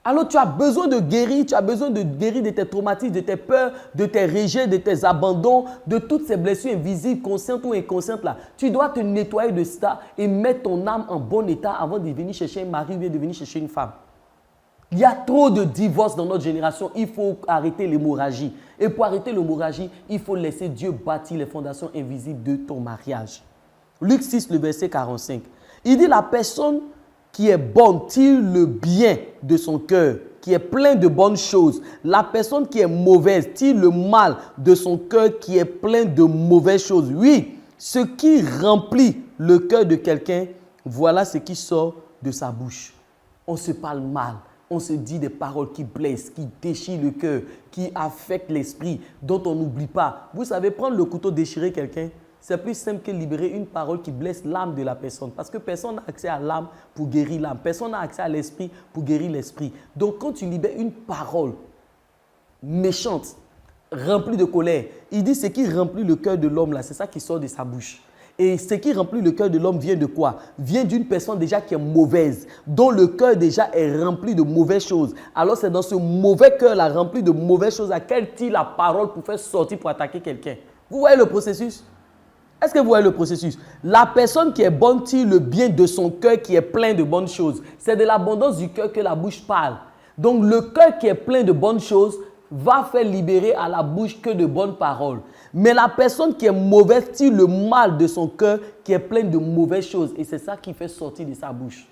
Alors tu as besoin de guérir, de tes traumatismes, de tes peurs, de tes rejets, de tes abandons, de toutes ces blessures invisibles, conscientes ou inconscientes là. Tu dois te nettoyer de ça et mettre ton âme en bon état avant de venir chercher un mari ou de venir chercher une femme. Il y a trop de divorces dans notre génération. Il faut arrêter l'hémorragie. Et pour arrêter l'hémorragie, il faut laisser Dieu bâtir les fondations invisibles de ton mariage. Luc 6, le verset 45. Il dit la personne qui est bonne tire le bien de son cœur, qui est plein de bonnes choses. La personne qui est mauvaise tire le mal de son cœur, qui est plein de mauvaises choses. Oui, ce qui remplit le cœur de quelqu'un, voilà ce qui sort de sa bouche. On se parle mal, on se dit des paroles qui blessent, qui déchirent le cœur, qui affectent l'esprit, dont on n'oublie pas. Vous savez, prendre le couteau, déchirer quelqu'un, c'est plus simple que libérer une parole qui blesse l'âme de la personne. Parce que personne n'a accès à l'âme pour guérir l'âme. Personne n'a accès à l'esprit pour guérir l'esprit. Donc, quand tu libères une parole méchante, remplie de colère, il dit ce qui remplit le cœur de l'homme, là, c'est ça qui sort de sa bouche. Et ce qui remplit le cœur de l'homme vient de quoi? Vient d'une personne déjà qui est mauvaise, dont le cœur déjà est rempli de mauvaises choses. Alors c'est dans ce mauvais cœur-là, rempli de mauvaises choses, à quel tire la parole pour faire sortir, pour attaquer quelqu'un. Vous voyez le processus? Est-ce que vous voyez le processus? La personne qui est bonne tire le bien de son cœur qui est plein de bonnes choses. C'est de l'abondance du cœur que la bouche parle. Donc le cœur qui est plein de bonnes choses va faire libérer à la bouche que de bonnes paroles. Mais la personne qui est mauvaise tire le mal de son cœur qui est plein de mauvaises choses. Et c'est ça qui fait sortir de sa bouche.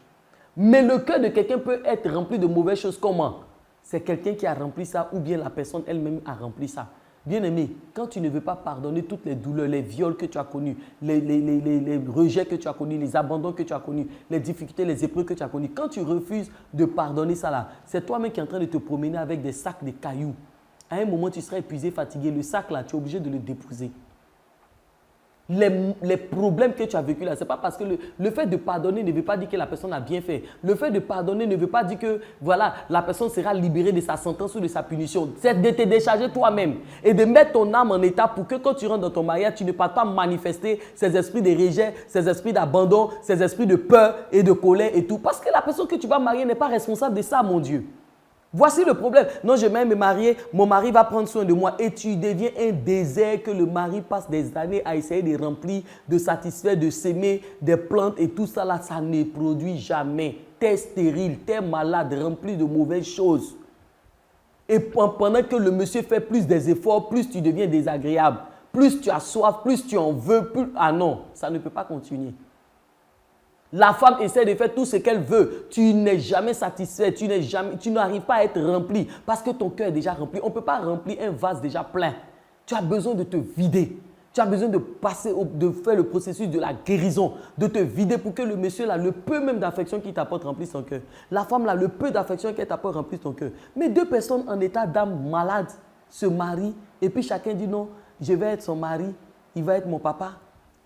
Mais le cœur de quelqu'un peut être rempli de mauvaises choses. Comment? C'est quelqu'un qui a rempli ça ou bien la personne elle-même a rempli ça. Bien-aimé, quand tu ne veux pas pardonner toutes les douleurs, les viols que tu as connus, les rejets que tu as connus, les abandons que tu as connus, les difficultés, les épreuves que tu as connues, quand tu refuses de pardonner ça là, c'est toi-même qui es en train de te promener avec des sacs de cailloux. À un moment, tu seras épuisé, fatigué. Le sac là, tu es obligé de le déposer. Les problèmes que tu as vécu là, ce n'est pas parce que le fait de pardonner ne veut pas dire que la personne a bien fait. Le fait de pardonner ne veut pas dire que voilà, la personne sera libérée de sa sentence ou de sa punition. C'est de te décharger toi-même et de mettre ton âme en état pour que quand tu rentres dans ton mariage, tu ne partes pas manifester ces esprits de rejet, ces esprits d'abandon, ces esprits de peur et de colère et tout. Parce que la personne que tu vas marier n'est pas responsable de ça, mon Dieu. Voici le problème. Non, je vais me marier, mon mari va prendre soin de moi et tu deviens un désert que le mari passe des années à essayer de remplir, de satisfaire, de s'aimer des plantes et tout ça là, ça ne produit jamais. Tu es stérile, tu es malade, rempli de mauvaises choses. Et pendant que le monsieur fait plus des efforts, plus tu deviens désagréable. Plus tu as soif, plus tu en veux, plus… Ah non, ça ne peut pas continuer. La femme essaie de faire tout ce qu'elle veut. Tu n'es jamais satisfait, tu n'arrives pas à être rempli parce que ton cœur est déjà rempli. On ne peut pas remplir un vase déjà plein. Tu as besoin de te vider. Tu as besoin de faire le processus de la guérison, de te vider pour que le monsieur là, le peu même d'affection qu'il t'apporte remplisse son cœur. La femme là, le peu d'affection qu'elle t'apporte remplisse ton cœur. Mais deux personnes en état d'âme malade se marient et puis chacun dit non, je vais être son mari, il va être mon papa,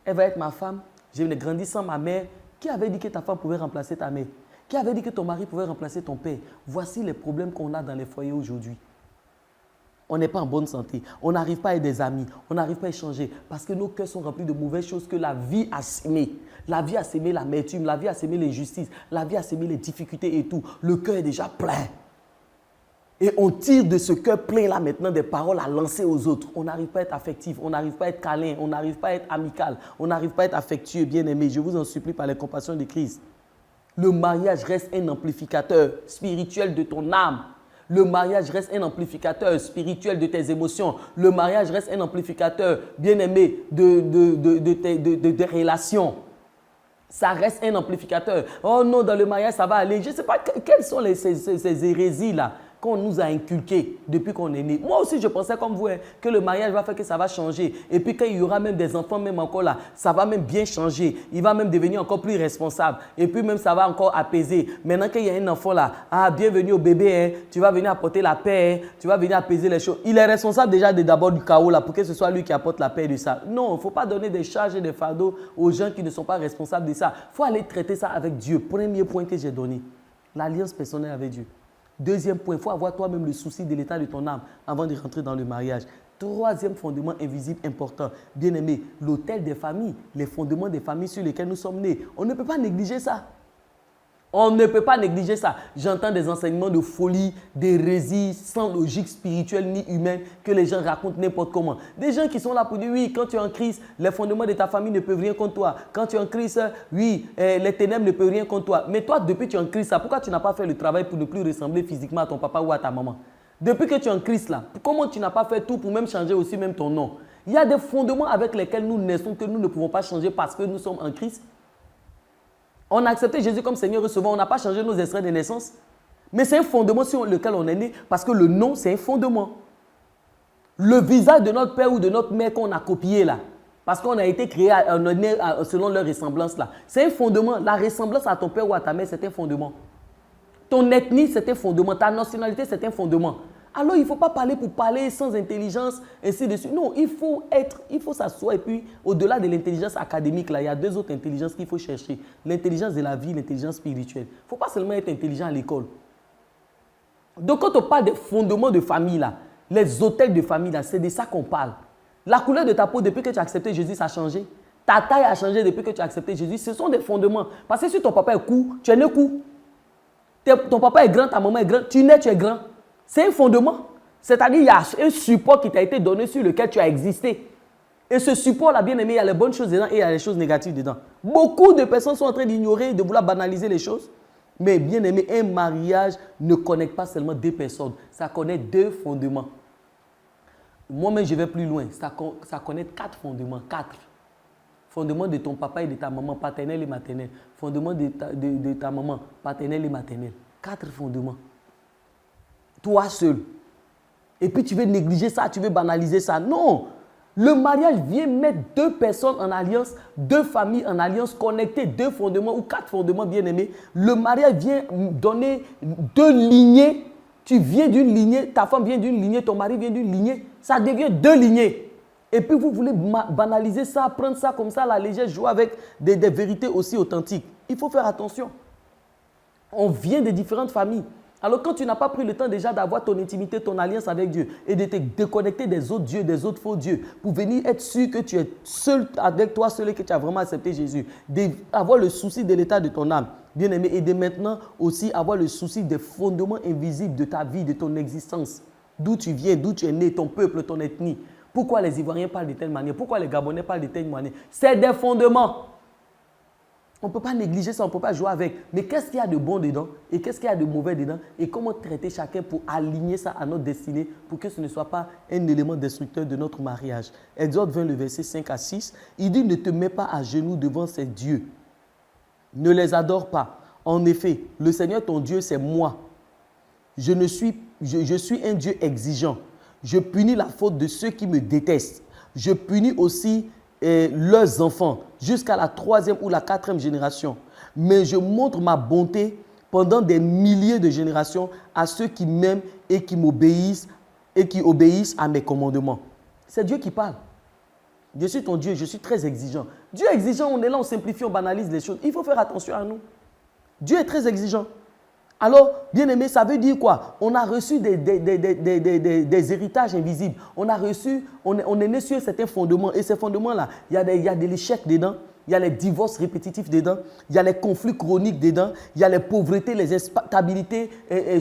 elle va être ma femme, je n'ai grandi sans ma mère. Qui avait dit que ta femme pouvait remplacer ta mère? Qui avait dit que ton mari pouvait remplacer ton père? Voici les problèmes qu'on a dans les foyers aujourd'hui. On n'est pas en bonne santé. On n'arrive pas à être des amis. On n'arrive pas à échanger parce que nos cœurs sont remplis de mauvaises choses que la vie a sémées. La vie a sémé l'amertume, la vie a sémé l'injustice, la vie a sémé les difficultés et tout. Le cœur est déjà plein. Et on tire de ce cœur plein là maintenant des paroles à lancer aux autres. On n'arrive pas à être affectif, on n'arrive pas à être câlin, on n'arrive pas à être amical, on n'arrive pas à être affectueux, bien-aimé. Je vous en supplie par les compassions de Christ. Le mariage reste un amplificateur spirituel de ton âme. Le mariage reste un amplificateur spirituel de tes émotions. Le mariage reste un amplificateur, bien-aimé, de tes relations. Ça reste un amplificateur. Oh non, dans le mariage, ça va aller. Je ne sais pas quelles sont ces hérésies-là qu'on nous a inculquées depuis qu'on est né. Moi aussi, je pensais comme vous, hein, que le mariage va faire que ça va changer. Et puis, quand il y aura même des enfants, même encore là, ça va même bien changer. Il va même devenir encore plus responsable. Et puis, même, ça va encore apaiser. Maintenant qu'il y a un enfant là, ah, bienvenue au bébé, hein, tu vas venir apporter la paix, hein, tu vas venir apaiser les choses. Il est responsable déjà d'abord du chaos là, pour que ce soit lui qui apporte la paix de ça. Non, il ne faut pas donner des charges et des fardeaux aux gens qui ne sont pas responsables de ça. Il faut aller traiter ça avec Dieu. Premier point que j'ai donné, l'alliance personnelle avec Dieu. Deuxième point, il faut avoir toi-même le souci de l'état de ton âme avant de rentrer dans le mariage. Troisième fondement invisible important, bien-aimé, l'autel des familles, les fondements des familles sur lesquels nous sommes nés. On ne peut pas négliger ça. On ne peut pas négliger ça. J'entends des enseignements de folie, d'hérésie, sans logique spirituelle ni humaine, que les gens racontent n'importe comment. Des gens qui sont là pour dire, oui, quand tu es en Christ, les fondements de ta famille ne peuvent rien contre toi. Quand tu es en Christ, oui, les ténèbres ne peuvent rien contre toi. Mais toi, depuis que tu es en Christ, pourquoi tu n'as pas fait le travail pour ne plus ressembler physiquement à ton papa ou à ta maman? Depuis que tu es en Christ, là, comment tu n'as pas fait tout pour même changer aussi même ton nom? Il y a des fondements avec lesquels nous naissons que nous ne pouvons pas changer parce que nous sommes en Christ. On a accepté Jésus comme Seigneur et Sauveur, on n'a pas changé nos extraits de naissance. Mais c'est un fondement sur lequel on est né parce que le nom, c'est un fondement. Le visage de notre père ou de notre mère qu'on a copié là, parce qu'on a été créé selon leur ressemblance là, c'est un fondement. La ressemblance à ton père ou à ta mère, c'est un fondement. Ton ethnie, c'est un fondement. Ta nationalité, c'est un fondement. Alors, il ne faut pas parler pour parler sans intelligence, ainsi de suite. Non, il faut s'asseoir. Et puis, au-delà de l'intelligence académique, là, il y a deux autres intelligences qu'il faut chercher. L'intelligence de la vie, l'intelligence spirituelle. Il ne faut pas seulement être intelligent à l'école. Donc, quand on parle des fondements de famille, là, les hôtels de famille, là, c'est de ça qu'on parle. La couleur de ta peau, depuis que tu as accepté Jésus, ça a changé. Ta taille a changé depuis que tu as accepté Jésus. Ce sont des fondements. Parce que si ton papa est court, tu es né court. Ton papa est grand, ta maman est grande, tu nais, tu es grand. C'est un fondement. C'est-à-dire qu'il y a un support qui t'a été donné sur lequel tu as existé. Et ce support-là, bien aimé, il y a les bonnes choses dedans et il y a les choses négatives dedans. Beaucoup de personnes sont en train d'ignorer, de vouloir banaliser les choses. Mais bien aimé, un mariage ne connecte pas seulement deux personnes. Ça connecte deux fondements. Moi-même, je vais plus loin. Ça connecte 4 fondements. 4. Fondement de ton papa et de ta maman, paternelle et maternelle. Fondement de ta maman, paternelle et maternelle. 4 fondements. Toi seul. Et puis tu veux négliger ça, tu veux banaliser ça. Non. Le mariage vient mettre 2 personnes en alliance, 2 familles en alliance, connecter 2 fondements ou 4 fondements bien aimés. Le mariage vient donner 2 lignées. Tu viens d'une lignée, ta femme vient d'une lignée, ton mari vient d'une lignée. Ça devient 2 lignées. Et puis vous voulez banaliser ça, prendre ça comme ça à la légère, jouer avec des vérités aussi authentiques. Il faut faire attention. On vient de différentes familles. Alors quand tu n'as pas pris le temps déjà d'avoir ton intimité, ton alliance avec Dieu et de te déconnecter des autres dieux, des autres faux dieux, pour venir être sûr que tu es seul avec toi, seul et que tu as vraiment accepté Jésus, d'avoir le souci de l'état de ton âme, bien aimé, et de maintenant aussi avoir le souci des fondements invisibles de ta vie, de ton existence, d'où tu viens, d'où tu es né, ton peuple, ton ethnie. Pourquoi les Ivoiriens parlent de telle manière? Pourquoi les Gabonais parlent de telle manière? C'est des fondements. On ne peut pas négliger ça, on ne peut pas jouer avec. Mais qu'est-ce qu'il y a de bon dedans et qu'est-ce qu'il y a de mauvais dedans et comment traiter chacun pour aligner ça à notre destinée pour que ce ne soit pas un élément destructeur de notre mariage. Exode 20, le verset 5 à 6, il dit « Ne te mets pas à genoux devant ces dieux. Ne les adore pas. En effet, le Seigneur ton Dieu, c'est moi. Je suis un Dieu exigeant. Je punis la faute de ceux qui me détestent. Je punis aussi leurs enfants jusqu'à la 3e ou la 4e génération. Mais je montre ma bonté pendant des milliers de générations à ceux qui m'aiment et qui m'obéissent et qui obéissent à mes commandements. » C'est Dieu qui parle. Je suis ton Dieu, je suis très exigeant. Dieu est exigeant, on est là, on simplifie, on banalise les choses. Il faut faire attention à nous. Dieu est très exigeant. Alors, bien aimé, ça veut dire quoi? On a reçu des héritages invisibles. On est né sur certains fondements. Et ces fondements-là, il y a de l'échec dedans. Il y a les divorces répétitifs dedans. Il y a les conflits chroniques dedans. Il y a les pauvretés, les instabilités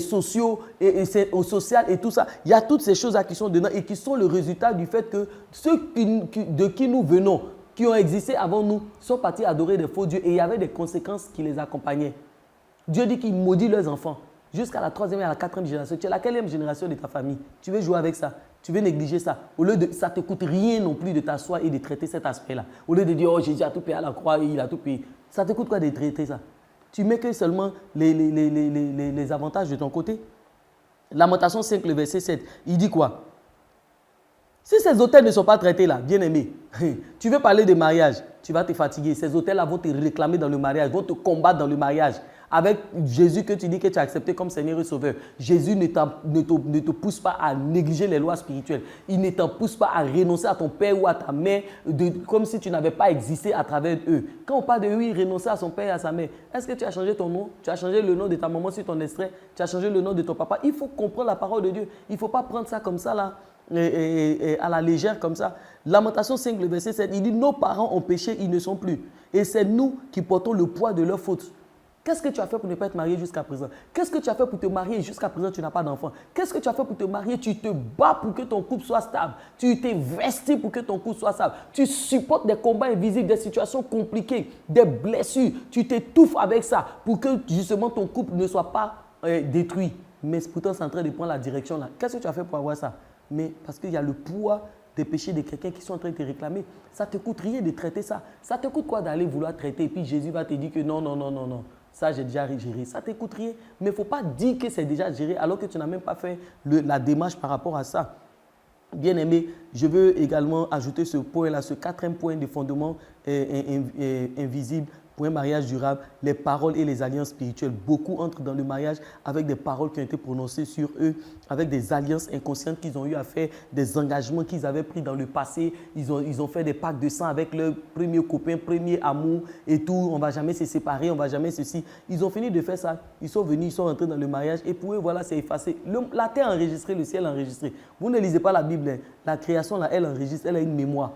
sociales et tout ça. Il y a toutes ces choses-là qui sont dedans et qui sont le résultat du fait que ceux de qui nous venons, qui ont existé avant nous, sont partis adorer des faux dieux et il y avait des conséquences qui les accompagnaient. Dieu dit qu'il maudit leurs enfants jusqu'à la 3e et à la 4e génération. Tu es la quelle génération de ta famille? Tu veux jouer avec ça? Tu veux négliger ça? Au lieu de ça ne te coûte rien non plus de t'asseoir et de traiter cet aspect-là. Au lieu de dire, oh Jésus a tout payé à la croix, il a tout payé. Ça te coûte quoi de traiter ça? Tu mets que seulement les avantages de ton côté. Lamentation 5, le verset 7, il dit quoi? Si ces hôtels ne sont pas traités là, bien aimé, tu veux parler de mariage, tu vas te fatiguer. Ces hôtels-là vont te réclamer dans le mariage, vont te combattre dans le mariage. Avec Jésus que tu dis que tu as accepté comme Seigneur et Sauveur, Jésus ne te pousse pas à négliger les lois spirituelles. Il ne te pousse pas à renoncer à ton père ou à ta mère comme si tu n'avais pas existé à travers eux. Quand on parle de oui, renoncer à son père et à sa mère, est-ce que tu as changé ton nom? Tu as changé le nom de ta maman sur ton extrait? Tu as changé le nom de ton papa? Il faut comprendre la parole de Dieu. Il ne faut pas prendre ça comme ça là. À la légère comme ça. Lamentation 5, le verset 7, il dit « Nos parents ont péché, ils ne sont plus. Et c'est nous qui portons le poids de leurs fautes. » Qu'est-ce que tu as fait pour ne pas être marié jusqu'à présent? Qu'est-ce que tu as fait pour te marier jusqu'à présent, tu n'as pas d'enfant? Qu'est-ce que tu as fait pour te marier? Tu te bats pour que ton couple soit stable. Tu t'es investi pour que ton couple soit stable. Tu supportes des combats invisibles, des situations compliquées, des blessures. Tu t'étouffes avec ça pour que justement ton couple ne soit pas détruit. Mais pourtant, c'est en train de prendre la direction là. Qu'est-ce que tu as fait pour avoir ça? Mais parce qu'il y a le poids des péchés de quelqu'un qui sont en train de te réclamer. Ça ne te coûte rien de traiter ça. Ça te coûte quoi d'aller vouloir traiter et puis Jésus va te dire que non, non, non, non, non. Ça, j'ai déjà géré. Ça ne te coûte rien. Mais il ne faut pas dire que c'est déjà géré alors que tu n'as même pas fait la démarche par rapport à ça. Bien aimé, je veux également ajouter ce point-là, ce 4e point de fondement invisible pour un mariage durable, les paroles et les alliances spirituelles. Beaucoup entrent dans le mariage avec des paroles qui ont été prononcées sur eux, avec des alliances inconscientes qu'ils ont eu à faire, des engagements qu'ils avaient pris dans le passé. Ils ont fait des pactes de sang avec leur premier copain, premier amour et tout. On ne va jamais se séparer, on ne va jamais ceci. Ils ont fini de faire ça. Ils sont venus, ils sont rentrés dans le mariage et pour eux, voilà, c'est effacé. La terre a enregistré, le ciel a enregistré. Vous ne lisez pas la Bible, hein. La création, là, elle enregistre, elle a une mémoire.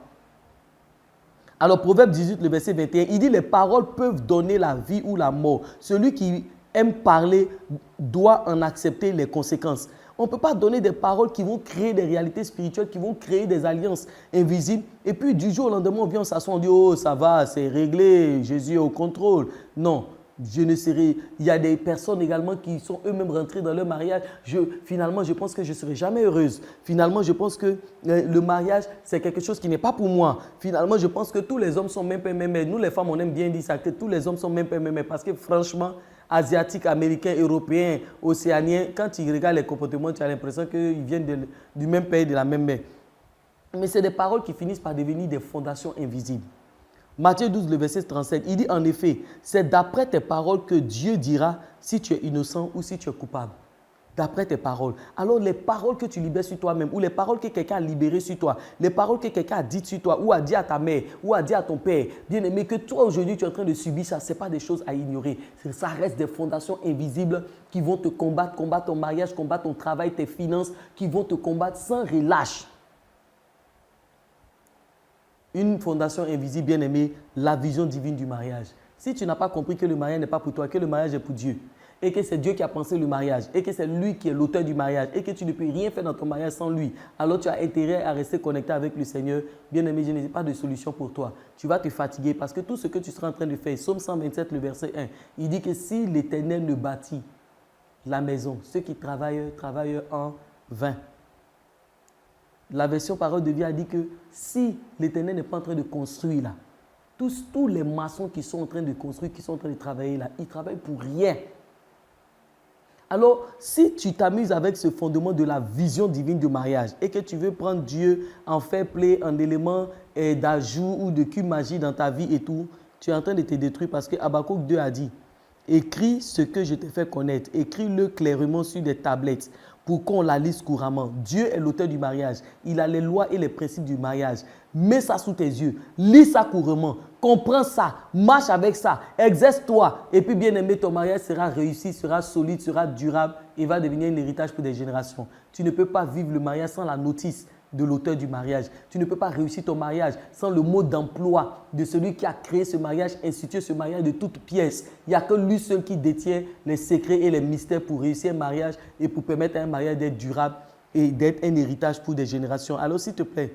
Alors, Proverbe 18, le verset 21, il dit « Les paroles peuvent donner la vie ou la mort. Celui qui aime parler doit en accepter les conséquences. » On ne peut pas donner des paroles qui vont créer des réalités spirituelles, qui vont créer des alliances invisibles. Et puis, du jour au lendemain, on vient, on s'assoit, on dit « Oh, ça va, c'est réglé, Jésus est au contrôle. » Non. Je ne serai. Il y a des personnes également qui sont eux-mêmes rentrées dans leur mariage. Finalement, je pense que je ne serai jamais heureuse. Finalement, je pense que le mariage, c'est quelque chose qui n'est pas pour moi. Finalement, je pense que tous les hommes sont même pas même. Nous, les femmes, on aime bien dire ça, que tous les hommes sont même pas même. Parce que franchement, Asiatiques, Américains, Européens, Océaniens, quand ils regardent les comportements, tu as l'impression qu'ils viennent du même pays, de la même mère. Mais c'est des paroles qui finissent par devenir des fondations invisibles. Matthieu 12, le verset 37, il dit en effet, c'est d'après tes paroles que Dieu dira si tu es innocent ou si tu es coupable. D'après tes paroles. Alors les paroles que tu libères sur toi-même ou les paroles que quelqu'un a libérées sur toi, les paroles que quelqu'un a dites sur toi ou a dit à ta mère ou a dit à ton père, bien aimé, que toi aujourd'hui tu es en train de subir ça, ce n'est pas des choses à ignorer. Ça reste des fondations invisibles qui vont te combattre ton mariage, combattre ton travail, tes finances, qui vont te combattre sans relâche. Une fondation invisible, bien aimée, la vision divine du mariage. Si tu n'as pas compris que le mariage n'est pas pour toi, que le mariage est pour Dieu, et que c'est Dieu qui a pensé le mariage, et que c'est lui qui est l'auteur du mariage, et que tu ne peux rien faire dans ton mariage sans lui, alors tu as intérêt à rester connecté avec le Seigneur. Bien aimé, je n'ai pas de solution pour toi. Tu vas te fatiguer parce que tout ce que tu seras en train de faire, Psaume 127, le verset 1, il dit que si l'Éternel ne bâtit la maison, ceux qui travaillent en vain. La version Parole de vie a dit que si l'Éternel n'est pas en train de construire là, tous les maçons qui sont en train de construire, qui sont en train de travailler là, ils travaillent pour rien. Alors, si tu t'amuses avec ce fondement de la vision divine du mariage et que tu veux prendre Dieu en fair play, en élément d'ajout ou de cube magie dans ta vie et tout, tu es en train de te détruire parce que Habakkuk 2 a dit « Écris ce que je te fais connaître, écris-le clairement sur des tablettes. » Pour qu'on la lise couramment. Dieu est l'auteur du mariage. Il a les lois et les principes du mariage. Mets ça sous tes yeux. Lis ça couramment. Comprends ça. Marche avec ça. Exerce-toi. Et puis, bien aimé, ton mariage sera réussi, sera solide, sera durable et va devenir un héritage pour des générations. Tu ne peux pas vivre le mariage sans la notice de l'auteur du mariage. Tu ne peux pas réussir ton mariage sans le mot d'emploi de celui qui a créé ce mariage, institué ce mariage de toutes pièces. Il n'y a que lui seul qui détient les secrets et les mystères pour réussir un mariage et pour permettre à un mariage d'être durable et d'être un héritage pour des générations. Alors, s'il te plaît,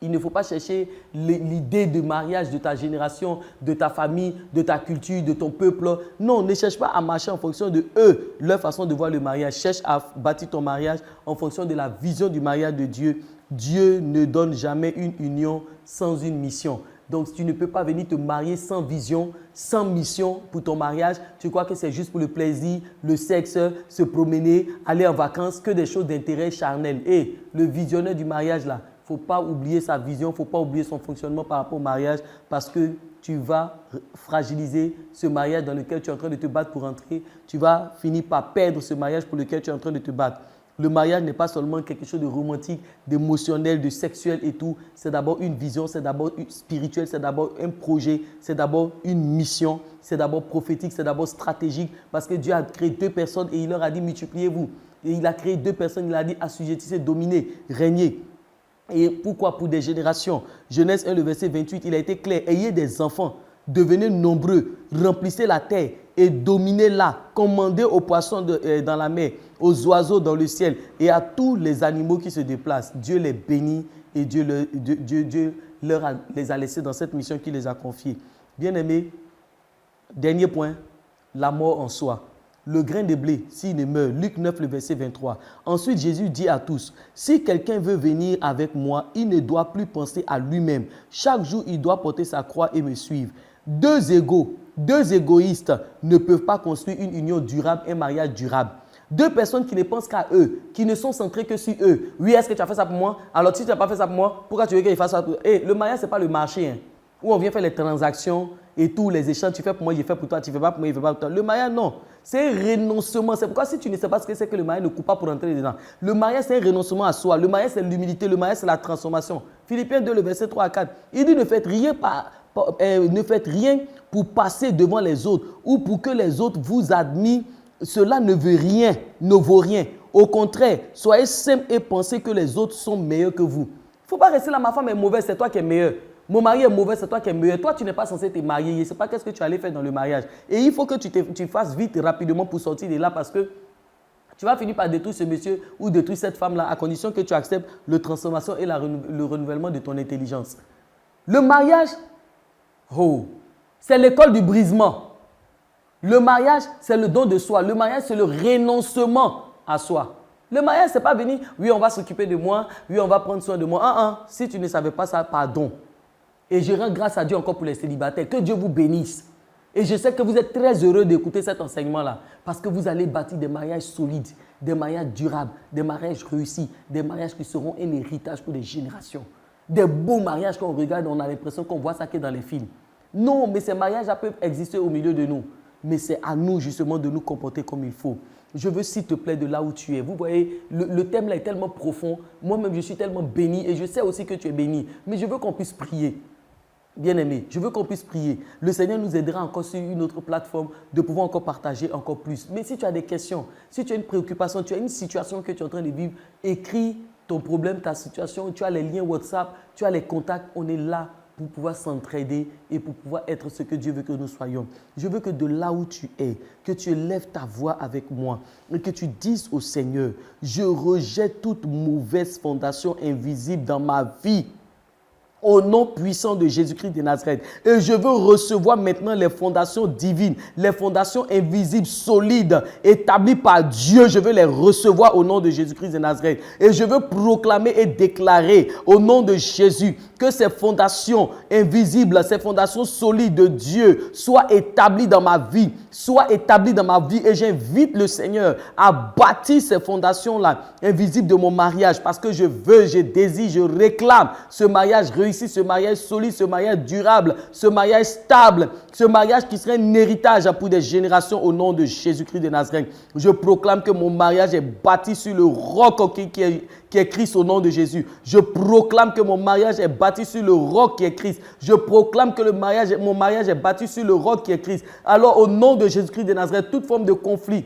il ne faut pas chercher l'idée de mariage de ta génération, de ta famille, de ta culture, de ton peuple. Non, ne cherche pas à marcher en fonction de eux, leur façon de voir le mariage. Cherche à bâtir ton mariage en fonction de la vision du mariage de Dieu. Dieu ne donne jamais une union sans une mission. Donc, tu ne peux pas venir te marier sans vision, sans mission pour ton mariage. Tu crois que c'est juste pour le plaisir, le sexe, se promener, aller en vacances, que des choses d'intérêt charnel. Et le visionnaire du mariage là, il ne faut pas oublier sa vision, il ne faut pas oublier son fonctionnement par rapport au mariage parce que tu vas fragiliser ce mariage dans lequel tu es en train de te battre pour entrer. Tu vas finir par perdre ce mariage pour lequel tu es en train de te battre. Le mariage n'est pas seulement quelque chose de romantique, d'émotionnel, de sexuel et tout. C'est d'abord une vision, c'est d'abord spirituel, c'est d'abord un projet, c'est d'abord une mission, c'est d'abord prophétique, c'est d'abord stratégique parce que Dieu a créé deux personnes et il leur a dit multipliez-vous. Et il a créé deux personnes, il a dit assujettissez, dominez, régnez. Et pourquoi? Pour des générations. Genèse 1, le verset 28, il a été clair. Ayez des enfants, devenez nombreux, remplissez la terre et dominez-la. Commandez aux poissons dans la mer, aux oiseaux dans le ciel et à tous les animaux qui se déplacent. Dieu les bénit et Dieu les a laissés dans cette mission qu'il les a confiée. Bien-aimés, dernier point, la mort en soi. Le grain de blé, s'il ne meurt, Luc 9, le verset 23. Ensuite, Jésus dit à tous, si quelqu'un veut venir avec moi, il ne doit plus penser à lui-même. Chaque jour, il doit porter sa croix et me suivre. Deux égoïstes ne peuvent pas construire une union durable, un mariage durable. Deux personnes qui ne pensent qu'à eux, qui ne sont centrées que sur eux. Oui, est-ce que tu as fait ça pour moi? Alors, si tu n'as pas fait ça pour moi, pourquoi tu veux qu'il fasse ça pour eux? Le mariage, ce n'est pas le marché. Hein. où on vient faire les transactions et tous les échanges. Tu fais pour moi, je fais pour toi, tu ne fais pas pour moi, je ne fais pas pour toi. Le mariage, non. C'est un renoncement. C'est pourquoi si tu ne sais pas ce que c'est que le mariage, ne coupe pas pour entrer dedans. Le mariage, c'est un renoncement à soi. Le mariage, c'est l'humilité. Le mariage, c'est la transformation. Philippiens 2, le verset 3 à 4. Il dit ne faites rien pour passer devant les autres ou pour que les autres vous admirent. Cela ne vaut rien. Au contraire, soyez simples et pensez que les autres sont meilleurs que vous. Il ne faut pas rester là, ma femme est mauvaise, c'est toi qui es meilleur. Mon mari est mauvais, c'est toi qui es meilleur. Toi, tu n'es pas censé te marier. Je ne sais pas qu'est-ce que tu allais faire dans le mariage. Et il faut que tu fasses vite et rapidement pour sortir de là parce que tu vas finir par détruire ce monsieur ou détruire cette femme-là à condition que tu acceptes la transformation et le renouvellement de ton intelligence. Le mariage, c'est l'école du brisement. Le mariage, c'est le don de soi. Le mariage, c'est le renoncement à soi. Le mariage, ce n'est pas venir, oui, on va s'occuper de moi, oui, on va prendre soin de moi. Si tu ne savais pas ça, pardon. Et je rends grâce à Dieu encore pour les célibataires. Que Dieu vous bénisse. Et je sais que vous êtes très heureux d'écouter cet enseignement-là. Parce que vous allez bâtir des mariages solides, des mariages durables, des mariages réussis, des mariages qui seront un héritage pour des générations. Des beaux mariages qu'on regarde, on a l'impression qu'on voit ça que dans les films. Non, mais ces mariages peuvent exister au milieu de nous. Mais c'est à nous justement de nous comporter comme il faut. Je veux s'il te plaît de là où tu es. Vous voyez, le thème là est tellement profond. Moi-même, je suis tellement béni et je sais aussi que tu es béni. Mais je veux qu'on puisse prier. Bien-aimé, je veux qu'on puisse prier. Le Seigneur nous aidera encore sur une autre plateforme de pouvoir encore partager encore plus. Mais si tu as des questions, si tu as une préoccupation, tu as une situation que tu es en train de vivre, écris ton problème, ta situation. Tu as les liens WhatsApp, tu as les contacts. On est là pour pouvoir s'entraider et pour pouvoir être ce que Dieu veut que nous soyons. Je veux que de là où tu es, que tu élèves ta voix avec moi et que tu dises au Seigneur, je rejette toute mauvaise fondation invisible dans ma vie. Au nom puissant de Jésus-Christ de Nazareth. Et je veux recevoir maintenant les fondations divines, les fondations invisibles, solides, établies par Dieu. Je veux les recevoir au nom de Jésus-Christ de Nazareth. Et je veux proclamer et déclarer au nom de Jésus que ces fondations invisibles, ces fondations solides de Dieu soient établies dans ma vie. Soient établies dans ma vie. Et j'invite le Seigneur à bâtir ces fondations-là invisibles de mon mariage. Parce que je veux, je désire, je réclame ce mariage réussi. Ce mariage solide, ce mariage durable, ce mariage stable, ce mariage qui serait un héritage pour des générations au nom de Jésus-Christ de Nazareth. Je proclame que mon mariage est bâti sur le roc qui est Christ au nom de Jésus. Je proclame que mon mariage est bâti sur le roc qui est Christ. Je proclame que mon mariage est bâti sur le roc qui est Christ. Alors au nom de Jésus-Christ de Nazareth, toute forme de conflit,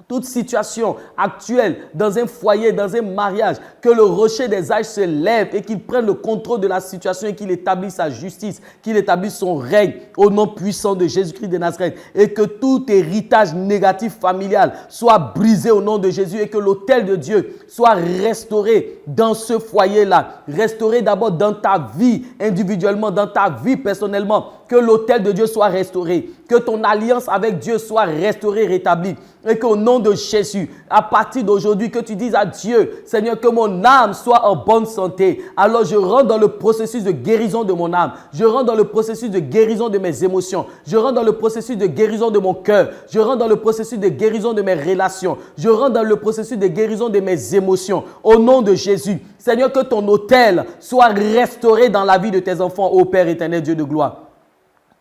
toute situation actuelle dans un foyer, dans un mariage, que le rocher des âges se lève et qu'il prenne le contrôle de la situation et qu'il établisse sa justice, qu'il établisse son règne au nom puissant de Jésus-Christ de Nazareth et que tout héritage négatif familial soit brisé au nom de Jésus et que l'autel de Dieu soit restauré dans ce foyer-là, restauré d'abord dans ta vie individuellement, dans ta vie personnellement, que l'autel de Dieu soit restauré, que ton alliance avec Dieu soit restaurée, rétablie et qu'au nom de Jésus, à partir d'aujourd'hui, que tu dises à Dieu, Seigneur, que mon âme soit en bonne santé. Alors je rentre dans le processus de guérison de mon âme. Je rentre dans le processus de guérison de mes émotions. Je rentre dans le processus de guérison de mon cœur. Je rentre dans le processus de guérison de mes relations. Je rentre dans le processus de guérison de mes émotions. Au nom de Jésus, Seigneur, que ton autel soit restauré dans la vie de tes enfants, ô Père éternel, Dieu de gloire.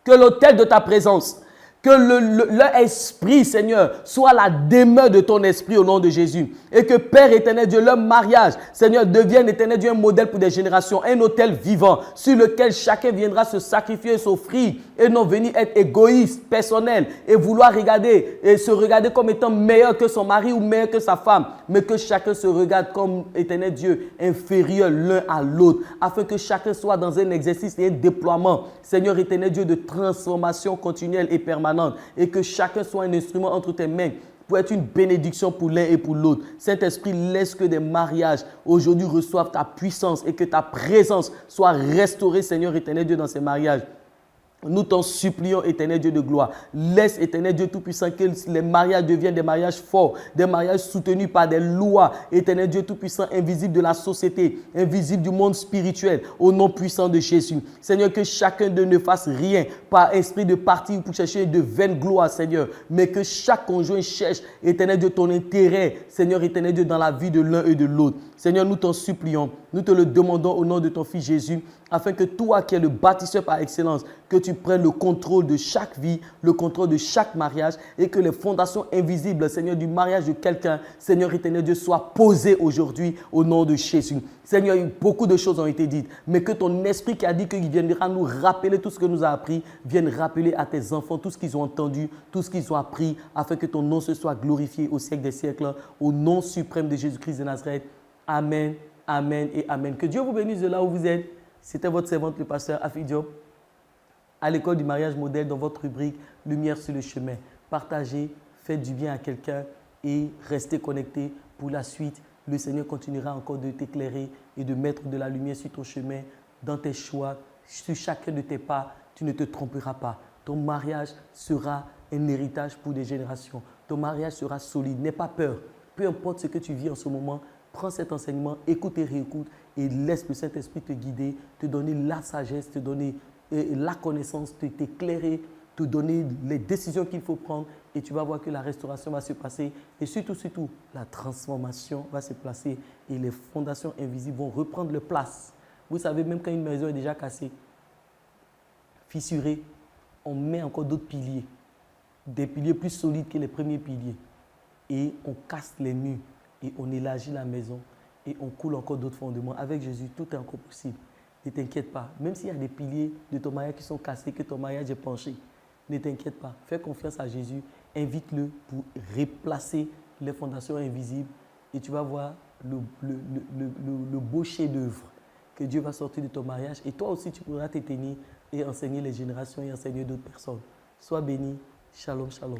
Que l'autel de ta présence, que leur esprit, Seigneur, soit la demeure de ton esprit au nom de Jésus. Et que Père éternel Dieu, leur mariage, Seigneur, devienne éternel Dieu un modèle pour des générations, un autel vivant sur lequel chacun viendra se sacrifier, s'offrir et non venir être égoïste, personnel et vouloir regarder et se regarder comme étant meilleur que son mari ou meilleur que sa femme, mais que chacun se regarde comme éternel Dieu inférieur l'un à l'autre, afin que chacun soit dans un exercice et un déploiement, Seigneur éternel Dieu, de transformation continuelle et permanente. Et que chacun soit un instrument entre tes mains pour être une bénédiction pour l'un et pour l'autre. Saint-Esprit, laisse que des mariages aujourd'hui reçoivent ta puissance et que ta présence soit restaurée, Seigneur éternel Dieu, dans ces mariages. Nous t'en supplions, éternel Dieu de gloire. Laisse, éternel Dieu Tout-Puissant, que les mariages deviennent des mariages forts, des mariages soutenus par des lois, éternel Dieu Tout-Puissant, invisible de la société, invisible du monde spirituel, au nom puissant de Jésus. Seigneur, que chacun d'eux ne fasse rien par esprit de parti ou pour chercher de vaine gloire, Seigneur, mais que chaque conjoint cherche, éternel Dieu, ton intérêt, Seigneur, éternel Dieu, dans la vie de l'un et de l'autre. Seigneur, nous t'en supplions, nous te le demandons au nom de ton Fils Jésus, afin que toi qui es le bâtisseur par excellence, que tu prennes le contrôle de chaque vie, le contrôle de chaque mariage et que les fondations invisibles, Seigneur, du mariage de quelqu'un, Seigneur éternel Dieu, soient posées aujourd'hui au nom de Jésus. Seigneur, beaucoup de choses ont été dites, mais que ton esprit qui a dit qu'il viendra nous rappeler tout ce que nous a appris, vienne rappeler à tes enfants tout ce qu'ils ont entendu, tout ce qu'ils ont appris, afin que ton nom se soit glorifié au siècle des siècles, au nom suprême de Jésus-Christ de Nazareth. Amen, amen et amen. Que Dieu vous bénisse de là où vous êtes. C'était votre servante, le pasteur Afi Diop, à l'école du mariage modèle dans votre rubrique Lumière sur le chemin. Partagez, faites du bien à quelqu'un et restez connectés pour la suite. Le Seigneur continuera encore de t'éclairer et de mettre de la lumière sur ton chemin, dans tes choix, sur chacun de tes pas. Tu ne te tromperas pas. Ton mariage sera un héritage pour des générations. Ton mariage sera solide. N'aie pas peur. Peu importe ce que tu vis en ce moment, prends cet enseignement, écoute et réécoute et laisse le Saint-Esprit te guider, te donner la sagesse, te donner la connaissance, t'éclairer, te donner les décisions qu'il faut prendre et tu vas voir que la restauration va se passer et surtout, la transformation va se placer et les fondations invisibles vont reprendre leur place. Vous savez, même quand une maison est déjà cassée, fissurée, on met encore d'autres piliers, des piliers plus solides que les premiers piliers et on casse les murs et on élargit la maison et on coule encore d'autres fondements. Avec Jésus, tout est encore possible. Ne t'inquiète pas. Même s'il y a des piliers de ton mariage qui sont cassés, que ton mariage est penché, ne t'inquiète pas. Fais confiance à Jésus. Invite-le pour replacer les fondations invisibles et tu vas voir le beau chef-d'œuvre que Dieu va sortir de ton mariage. Et toi aussi, tu pourras te tenir et enseigner les générations et enseigner d'autres personnes. Sois béni. Shalom, shalom.